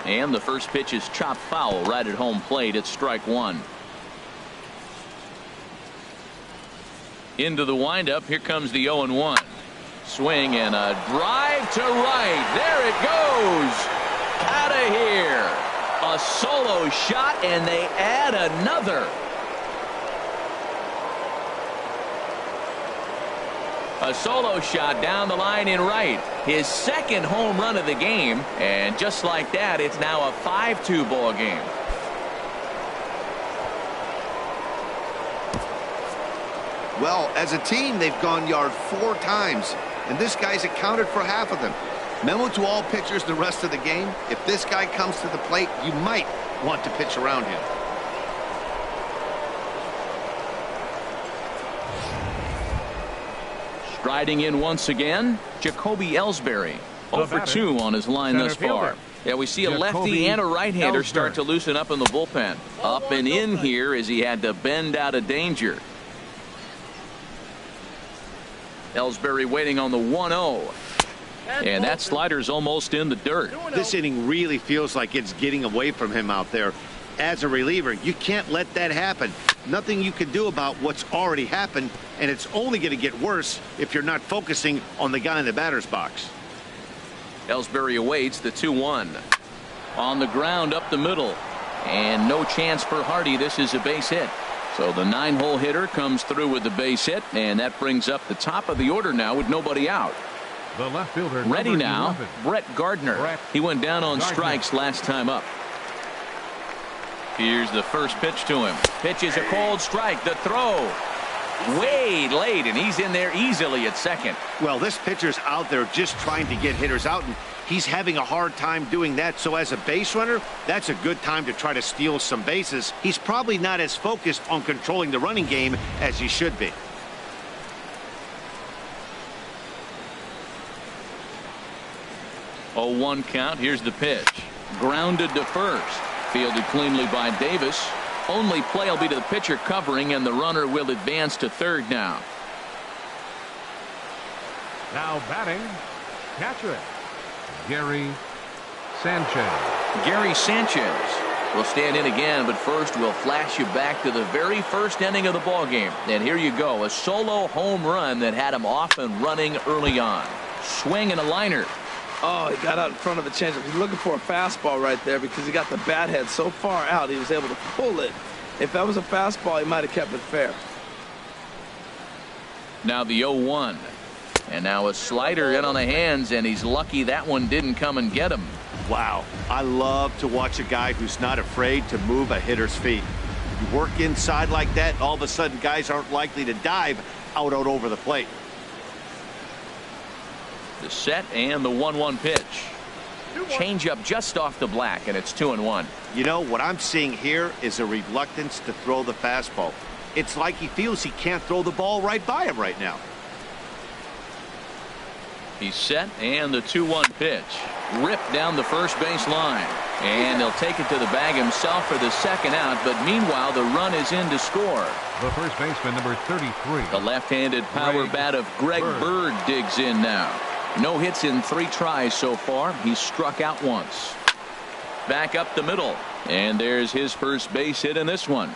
S1: And the first pitch is chopped foul right at home plate. It's strike 1. Into the windup. Here comes the 0-1. Swing and a drive to right. There it goes. Out of here. A solo shot, and they add another. A solo shot down the line in right. His 2nd home run of the game, and just like that, it's now a 5-2 ball game.
S4: Well, as a team, they've gone yard 4 times, and this guy's accounted for half of them. Memo to all pitchers the rest of the game: if this guy comes to the plate, you might want to pitch around him.
S1: Striding in once again, Jacoby Ellsbury. 0 for 2 on his line thus far. Yeah, we see a lefty and a right-hander start to loosen up in the bullpen. Up and in here as he had to bend out of danger. Ellsbury waiting on the 1-0. And that slider's almost in the dirt.
S4: This inning really feels like it's getting away from him out there. As a reliever, you can't let that happen. Nothing you can do about what's already happened, and it's only going to get worse if you're not focusing on the guy in the batter's box.
S1: Ellsbury awaits the 2-1. On the ground up the middle. And no chance for Hardy. This is a base hit. So the 9-hole hitter comes through with the base hit, and that brings up the top of the order now with nobody out.
S3: The left fielder,
S1: ready now,
S3: 11.
S1: Brett Gardner. He went down on strikes last time up. Here's the first pitch to him. Pitch is a cold strike. The throw way late, and he's in there easily at second.
S4: Well, this pitcher's out there just trying to get hitters out, and he's having a hard time doing that. So as a base runner, that's a good time to try to steal some bases. He's probably not as focused on controlling the running game as he should be.
S1: 0-1 count. Here's the pitch. Grounded to first. Fielded cleanly by Davis. Only play will be to the pitcher covering, and the runner will advance to third now.
S3: Now batting, catcher, Gary Sanchez.
S1: Gary Sanchez will stand in again, but first we'll flash you back to the very first inning of the ball game. And here you go, a solo home run that had him off and running early on. Swing and a liner.
S2: Oh, he got out in front of a changeup. He's looking for a fastball right there because he got the bat head so far out he was able to pull it If that was a fastball, he might have kept it fair.
S1: Now the 0-1. And now a slider in on the hands, and he's lucky that one didn't come and get him.
S4: Wow, I love to watch a guy who's not afraid to move a hitter's feet. You work inside like that, all of a sudden guys aren't likely to dive out over the plate.
S1: The set and the 1-1 pitch. Change up just off the black, and it's 2-1.
S4: You know, what I'm seeing here is a reluctance to throw the fastball. It's like he feels he can't throw the ball right by him right now.
S1: He's set, and the 2-1 pitch. Ripped down the first base line. And he'll take it to the bag himself for the second out, but meanwhile the run is in to score.
S3: The first baseman, number 33.
S1: The left-handed power bat of Greg Bird digs in now. No hits in 3 tries so far. He's struck out once. Back up the middle, and there's his first base hit in this one.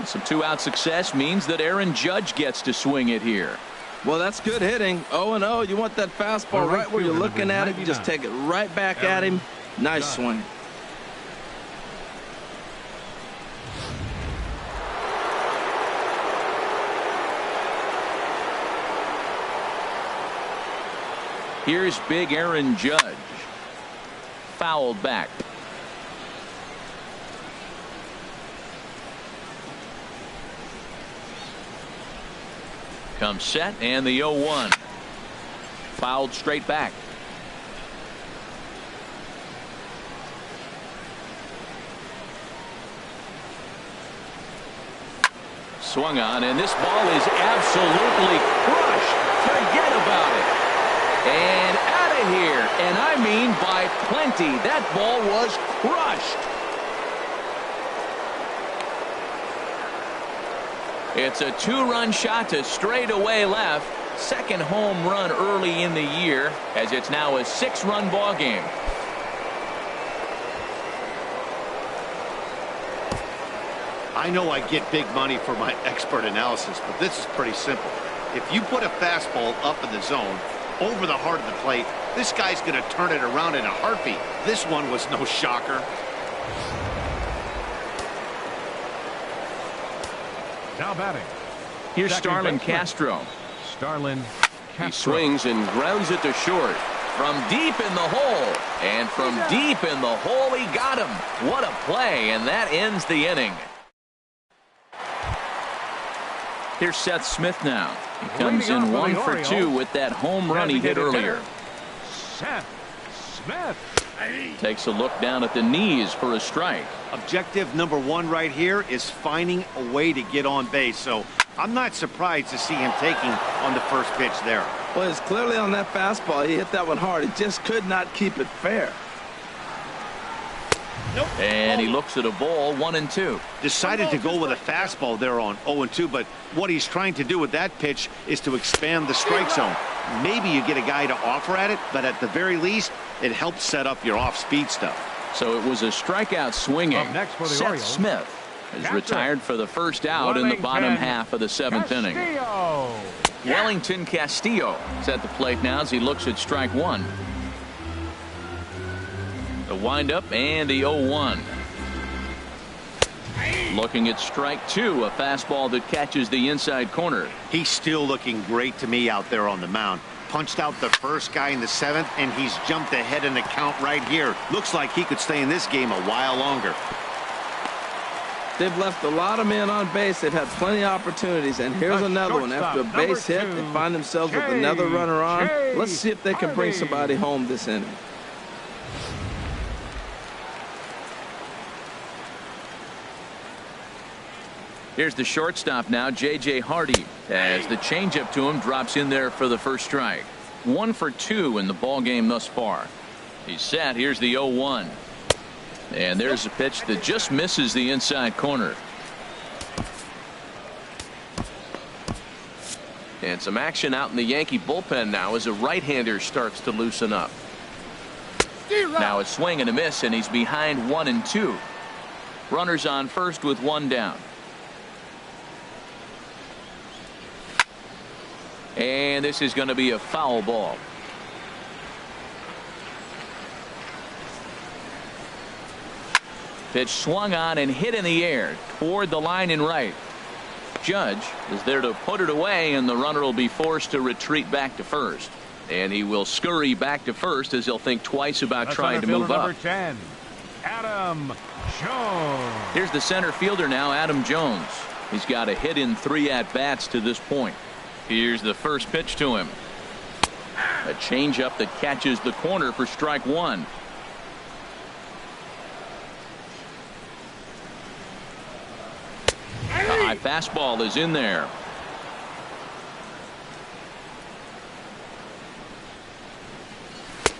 S1: Some 2-out success means that Aaron Judge gets to swing it here.
S2: Well, that's good hitting. 0-0. You want that fastball right where you're looking at it. You just take it right back at him. Nice swing.
S1: Here's big Aaron Judge. Fouled back. Comes set, and the 0-1. Fouled straight back. Swung on, and this ball is absolutely crushed. Forget about it. And out of here. And I mean by plenty. That ball was crushed. It's a 2-run shot to straightaway left. Second home run early in the year, as it's now a 6-run ball game.
S4: I know I get big money for my expert analysis, but this is pretty simple. If you put a fastball up in the zone, over the heart of the plate, this guy's going to turn it around in a heartbeat. This one was no shocker.
S3: Now batting.
S1: Here's
S3: Second
S1: Starlin
S3: baseman.
S1: Castro.
S3: Starlin Castro.
S1: He swings and grounds it to short. From deep in the hole. And from deep in the hole, he got him. What a play, and that ends the inning. Here's Seth Smith now. He comes in 1 for 2 with that home run he hit earlier.
S3: Seth Smith.
S1: Takes a look down at the knees for a strike.
S4: Objective number 1 right here is finding a way to get on base. So I'm not surprised to see him taking on the first pitch there.
S2: Well, it's clearly on that fastball. He hit that one hard. He just could not keep it fair.
S1: And he looks at a ball, 1-2.
S4: Decided to go with a fastball there on 0-2, but what he's trying to do with that pitch is to expand the strike zone. Maybe you get a guy to offer at it, but at the very least, it helps set up your off-speed stuff.
S1: So it was a strikeout swinging.
S3: Up next for the
S1: Seth
S3: Orioles,
S1: Smith is
S3: Catcher.
S1: retired for the first out in the bottom half of the 7th inning.
S3: Castillo.
S1: Wellington Castillo is at the plate now as he looks at strike 1. The windup and the 0-1. Looking at strike 2, a fastball that catches the inside corner.
S4: He's still looking great to me out there on the mound. Punched out the first guy in the 7th, and he's jumped ahead in the count right here. Looks like he could stay in this game a while longer.
S2: They've left a lot of men on base. They've had plenty of opportunities, and here's another one. After a base hit, they find themselves with another runner on. Let's see if they can bring somebody home this inning.
S1: Here's the shortstop now, J.J. Hardy, as the changeup to him drops in there for the first strike. 1 for 2 in the ball game thus far. He's set. Here's the 0-1. And there's a pitch that just misses the inside corner. And some action out in the Yankee bullpen now as a right-hander starts to loosen up. Now a swing and a miss, and he's behind 1-2. Runners on first with 1 down. And this is going to be a foul ball. Pitch swung on and hit in the air toward the line in right. Judge is there to put it away, and the runner will be forced to retreat back to first. And he will scurry back to first as he'll think twice about trying to move up.
S3: Number 10, Adam Jones.
S1: Here's the center fielder now, Adam Jones. He's got a hit in 3 at-bats to this point. Here's the first pitch to him. A changeup that catches the corner for strike 1. A high fastball is in there.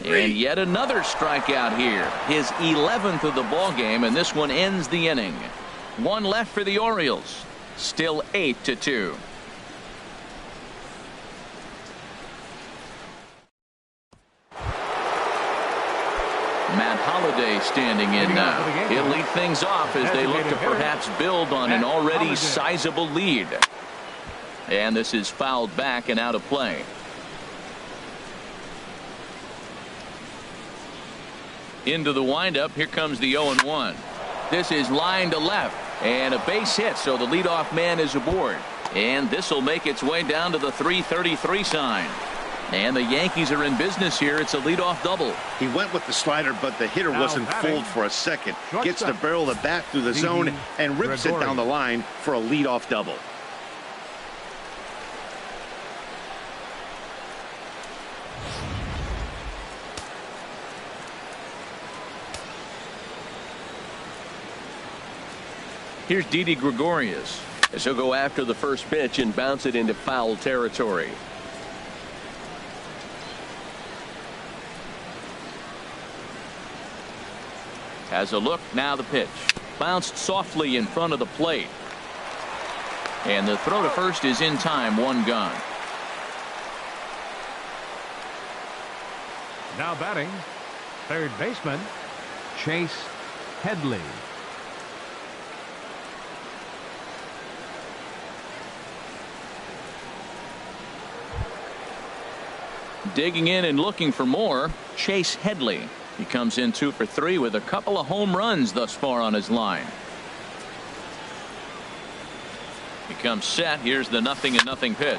S1: And yet another strikeout here. His 11th of the ball game, and this one ends the inning. 1 left for the Orioles. Still 8-2. Matt Holliday standing in now. He'll lead things off as they look to perhaps build on an already sizable lead. And this is fouled back and out of play. Into the windup. Here comes the 0-1. This is line to left, and a base hit, so the leadoff man is aboard. And this will make its way down to the 333 sign. And the Yankees are in business here. It's a leadoff double.
S4: He went with the slider, but the hitter wasn't fooled for a second. Gets the barrel of the bat through the zone and rips it down the line for a leadoff double.
S1: Here's Didi Gregorius.
S5: As he'll go after the first pitch and bounce it into foul territory.
S1: Has a look. Now the pitch. Bounced softly in front of the plate. And the throw to first is in time. 1 gone.
S3: Now batting, third baseman, Chase Headley.
S1: Digging in and looking for more, Chase Headley. He comes in 2 for 3 with a couple of home runs thus far on his line. He comes set. Here's the 0-0 pitch.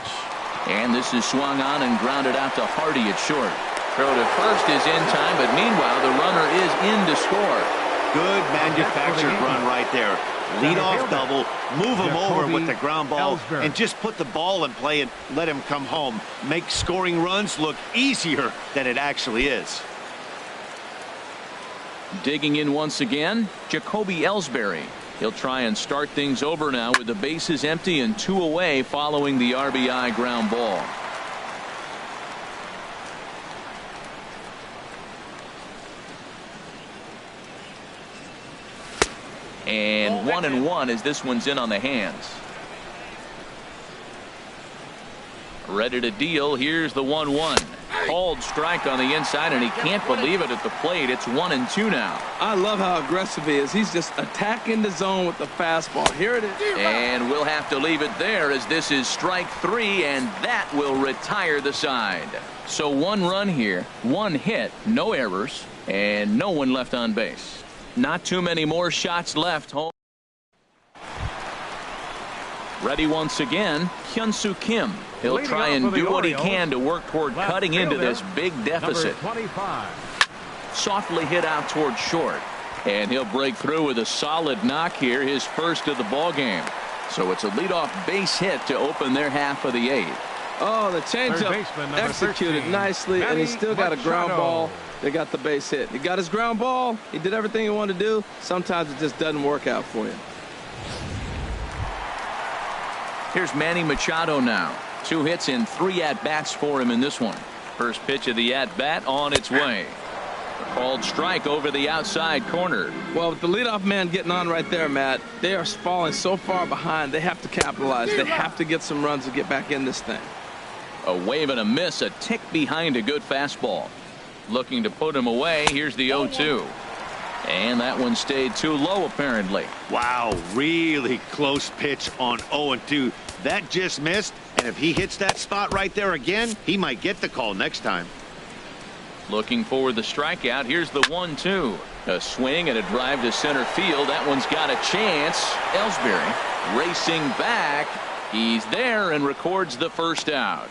S1: And this is swung on and grounded out to Hardy at short. Throw to first is in time, but meanwhile the runner is in to score.
S4: Good manufactured run right there. Lead off double, move him over with the ground ball, and just put the ball in play and let him come home. Make scoring runs look easier than it actually is.
S1: Digging in once again, Jacoby Ellsbury. He'll try and start things over now with the bases empty and 2 away following the RBI ground ball. And 1-1 as this one's in on the hands. Ready to deal. Here's the 1-1. Called strike on the inside, and he can't believe it at the plate. It's 1-2 now.
S2: I love how aggressive he is. He's just attacking the zone with the fastball. Here it is.
S1: And we'll have to leave it there as this is strike 3, and that will retire the side. So 1 run here, 1 hit, no errors, and no one left on base. Not too many more shots left. Home. Ready once again, Hyun-Soo Kim. He'll try and do what he can to work toward cutting into this big deficit. Softly hit out toward short. And he'll break through with a solid knock here, his first of the ball game. So it's a leadoff base hit to open their half of the 8th.
S2: Oh, the changeup executed nicely, and he still got a ground ball. They got the base hit. He got his ground ball. He did everything he wanted to do. Sometimes it just doesn't work out for you.
S1: Here's Manny Machado now. 2 hits and 3 at-bats for him in this one. First pitch of the at-bat on its way. A called strike over the outside corner.
S2: Well, with the leadoff man getting on right there, Matt, they are falling so far behind. They have to capitalize. They have to get some runs to get back in this thing.
S1: A wave and a miss, a tick behind a good fastball. Looking to put him away. Here's the 0-2. And that one stayed too low, apparently.
S4: Wow, really close pitch on 0-2. That just missed, and if he hits that spot right there again, he might get the call next time.
S1: Looking for the strikeout. Here's the 1-2. A swing and a drive to center field. That one's got a chance. Ellsbury racing back. He's there and records the first out.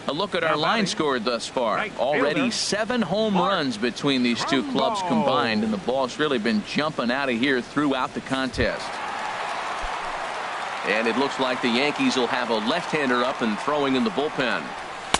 S1: A look at our line score thus far. Already 7 home runs between these two clubs combined, and the ball's really been jumping out of here throughout the contest. And it looks like the Yankees will have a left-hander up and throwing in the bullpen.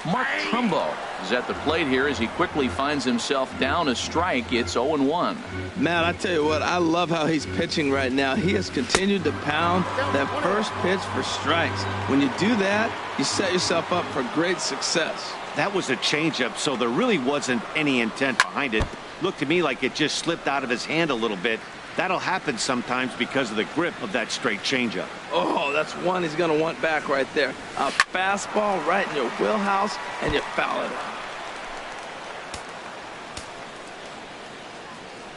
S1: Mark Trumbo is at the plate here as he quickly finds himself down a strike. It's 0-1.
S2: Man, I tell you what, I love how he's pitching right now. He has continued to pound that first pitch for strikes. When you do that, you set yourself up for great success.
S4: That was a changeup, so there really wasn't any intent behind it. Looked to me like it just slipped out of his hand a little bit. That'll happen sometimes because of the grip of that straight changeup.
S2: Oh, that's one he's going to want back right there. A fastball right in your wheelhouse, and you foul it out.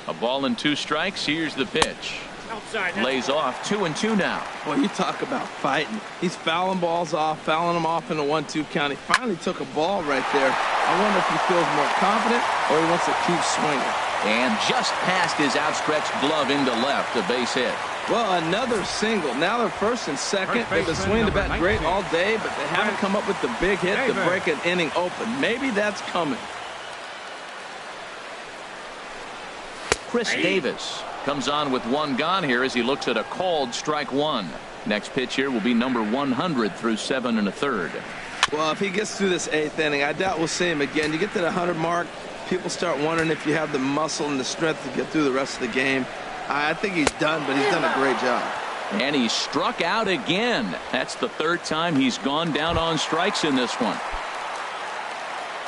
S1: A ball and 2 strikes. Here's the pitch. Lays off 2-2 now.
S2: Well, you talk about fighting. He's fouling balls off, fouling them off in a 1-2 count. He finally took a ball right there. I wonder if he feels more confident or he wants to keep swinging.
S1: And just past his outstretched glove into left, a base hit.
S2: Well, another single. Now they're first and second. They've been swinging the bat great all day, but they haven't come up with the big hit to break an inning open. Maybe that's coming.
S1: Chris Davis comes on with 1 gone here as he looks at a called strike 1. Next pitch here will be number 100 through 7 1/3.
S2: Well, if he gets through this 8th inning, I doubt we'll see him again. You get to the 100 mark, people start wondering if you have the muscle and the strength to get through the rest of the game. I think he's done, but he's done a great job.
S1: And he struck out again. That's the 3rd time he's gone down on strikes in this one.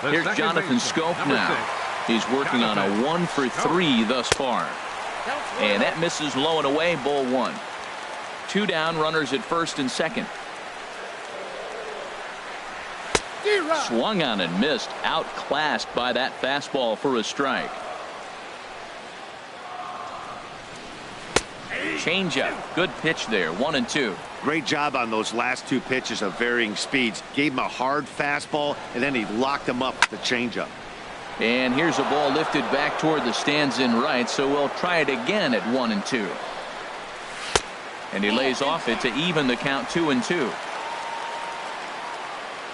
S1: Here's Jonathan Schoop now. He's working on a 1 for 3 thus far. And that misses low and away, ball 1. 2 down, runners at first and second. Swung on and missed, outclassed by that fastball for a strike. Changeup, good pitch there, 1-2.
S4: Great job on those last 2 pitches of varying speeds. Gave him a hard fastball, and then he locked him up with the changeup.
S1: And here's a ball lifted back toward the stands in right, so we'll try it again at 1-2. And he lays off it to even the count 2-2.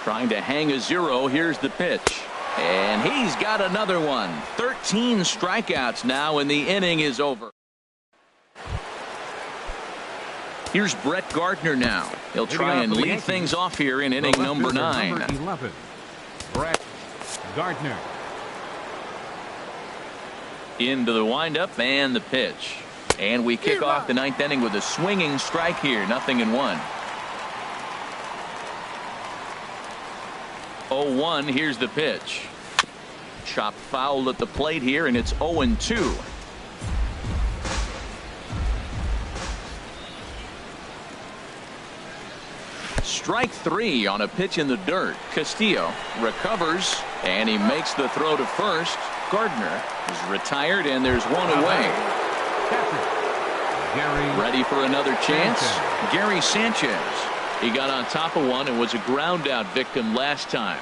S1: Trying to hang a 0. Here's the pitch. And he's got another one. 13 strikeouts now, and the inning is over. Here's Brett Gardner now. He'll try and lead things off here in inning number 9.
S3: Number 11, Brett Gardner.
S1: Into the windup and the pitch. And we kick off the 9th inning with a swinging strike here. 0-1. 0-1. Here's the pitch. Chopped foul at the plate here, and it's 0-2. Strike 3 on a pitch in the dirt. Castillo recovers, and he makes the throw to first. Gardner is retired, and there's 1 away. Ready for another chance? Gary Sanchez. He got on top of one and was a ground out victim last time.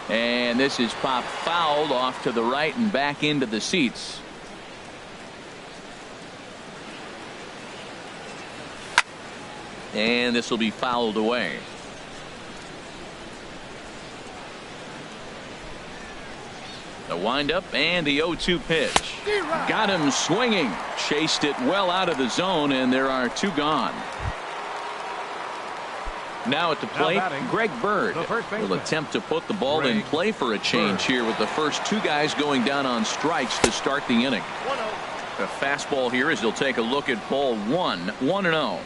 S1: And this is popped fouled off to the right and back into the seats. And this will be fouled away. The windup and the 0-2 pitch. Got him swinging. Chased it well out of the zone, and there are 2 gone. Now at the plate, Greg Bird will attempt to put the ball in play for a change here with the first 2 guys going down on strikes to start the inning. A fastball here as he'll take a look at ball 1. 1-0.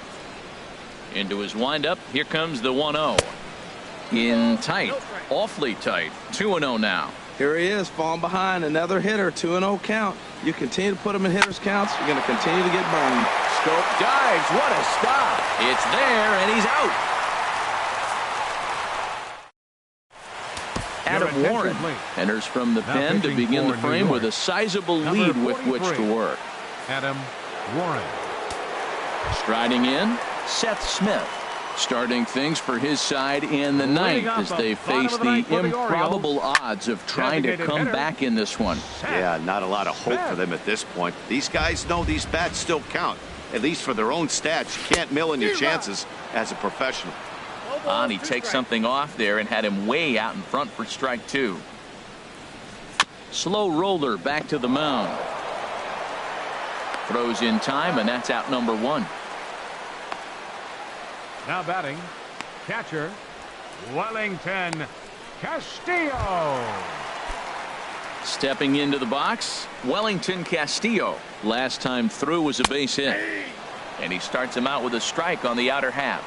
S1: Into his windup. Here comes the 1-0. In tight. Awfully tight. 2-0 now.
S2: Here he is, falling behind. Another hitter. 2-0 count. You continue to put him in hitters counts, you're going to continue to get burned.
S1: Schoop dives. What a stop. It's there, and he's out. Adam Warren enters from the pen to begin the frame with a sizable lead with which to work.
S3: Adam Warren.
S1: Striding in, Seth Smith. Starting things for his side in the ninth as they face the improbable odds of trying to come back in this one.
S4: Yeah, not a lot of hope for them at this point. These guys know these bats still count, at least for their own stats. You can't mill in your chances as a professional.
S1: And he takes something off there and had him way out in front for strike two. Slow roller back to the mound. Throws in time, and that's out number one.
S3: Now batting, catcher, Wellington Castillo.
S1: Stepping into the box, Wellington Castillo. Last time through was a base hit. And he starts him out with a strike on the outer half.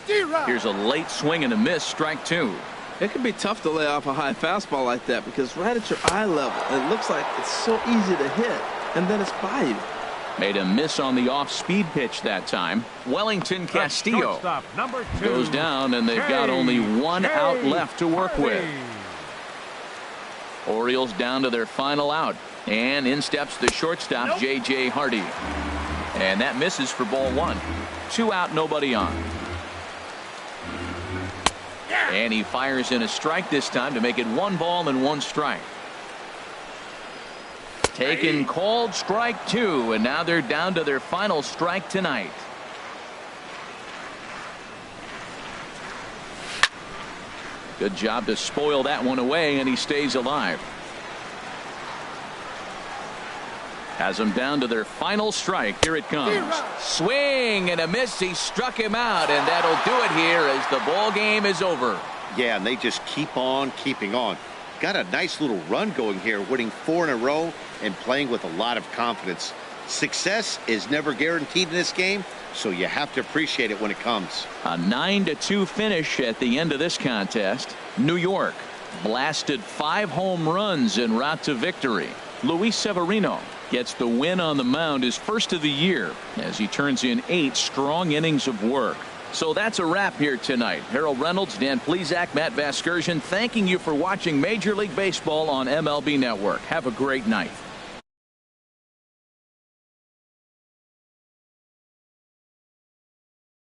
S1: Here's a late swing and a miss, strike two.
S2: It can be tough to lay off a high fastball like that because right at your eye level, it looks like it's so easy to hit, and then it's by you.
S1: Made a miss on the off-speed pitch that time. Wellington Castillo
S3: Number 2,
S1: goes down, and they've got only one out left to work with. Orioles down to their final out, and in steps the shortstop, J.J. Hardy. And that misses for ball one. 2 out, nobody on. And he fires in a strike this time to make it 1 ball and 1 strike. Taken, called, strike 2, and now they're down to their final strike tonight. Good job to spoil that one away, and he stays alive. Has them down to their final strike. Here it comes. Swing and a miss. He struck him out, and that'll do it here as the ball game is over.
S4: Yeah, and they just keep on keeping on. Got a nice little run going here, winning 4 in a row and playing with a lot of confidence. Success is never guaranteed in this game, so you have to appreciate it when it comes.
S1: A 9-2 finish at the end of this contest. New York blasted 5 home runs en route to victory. Luis Severino gets the win on the mound, his first of the year, as he turns in 8 strong innings of work. So that's a wrap here tonight. Harold Reynolds, Dan Plesac, Matt Vasgersian, thanking you for watching Major League Baseball on MLB Network. Have a great night.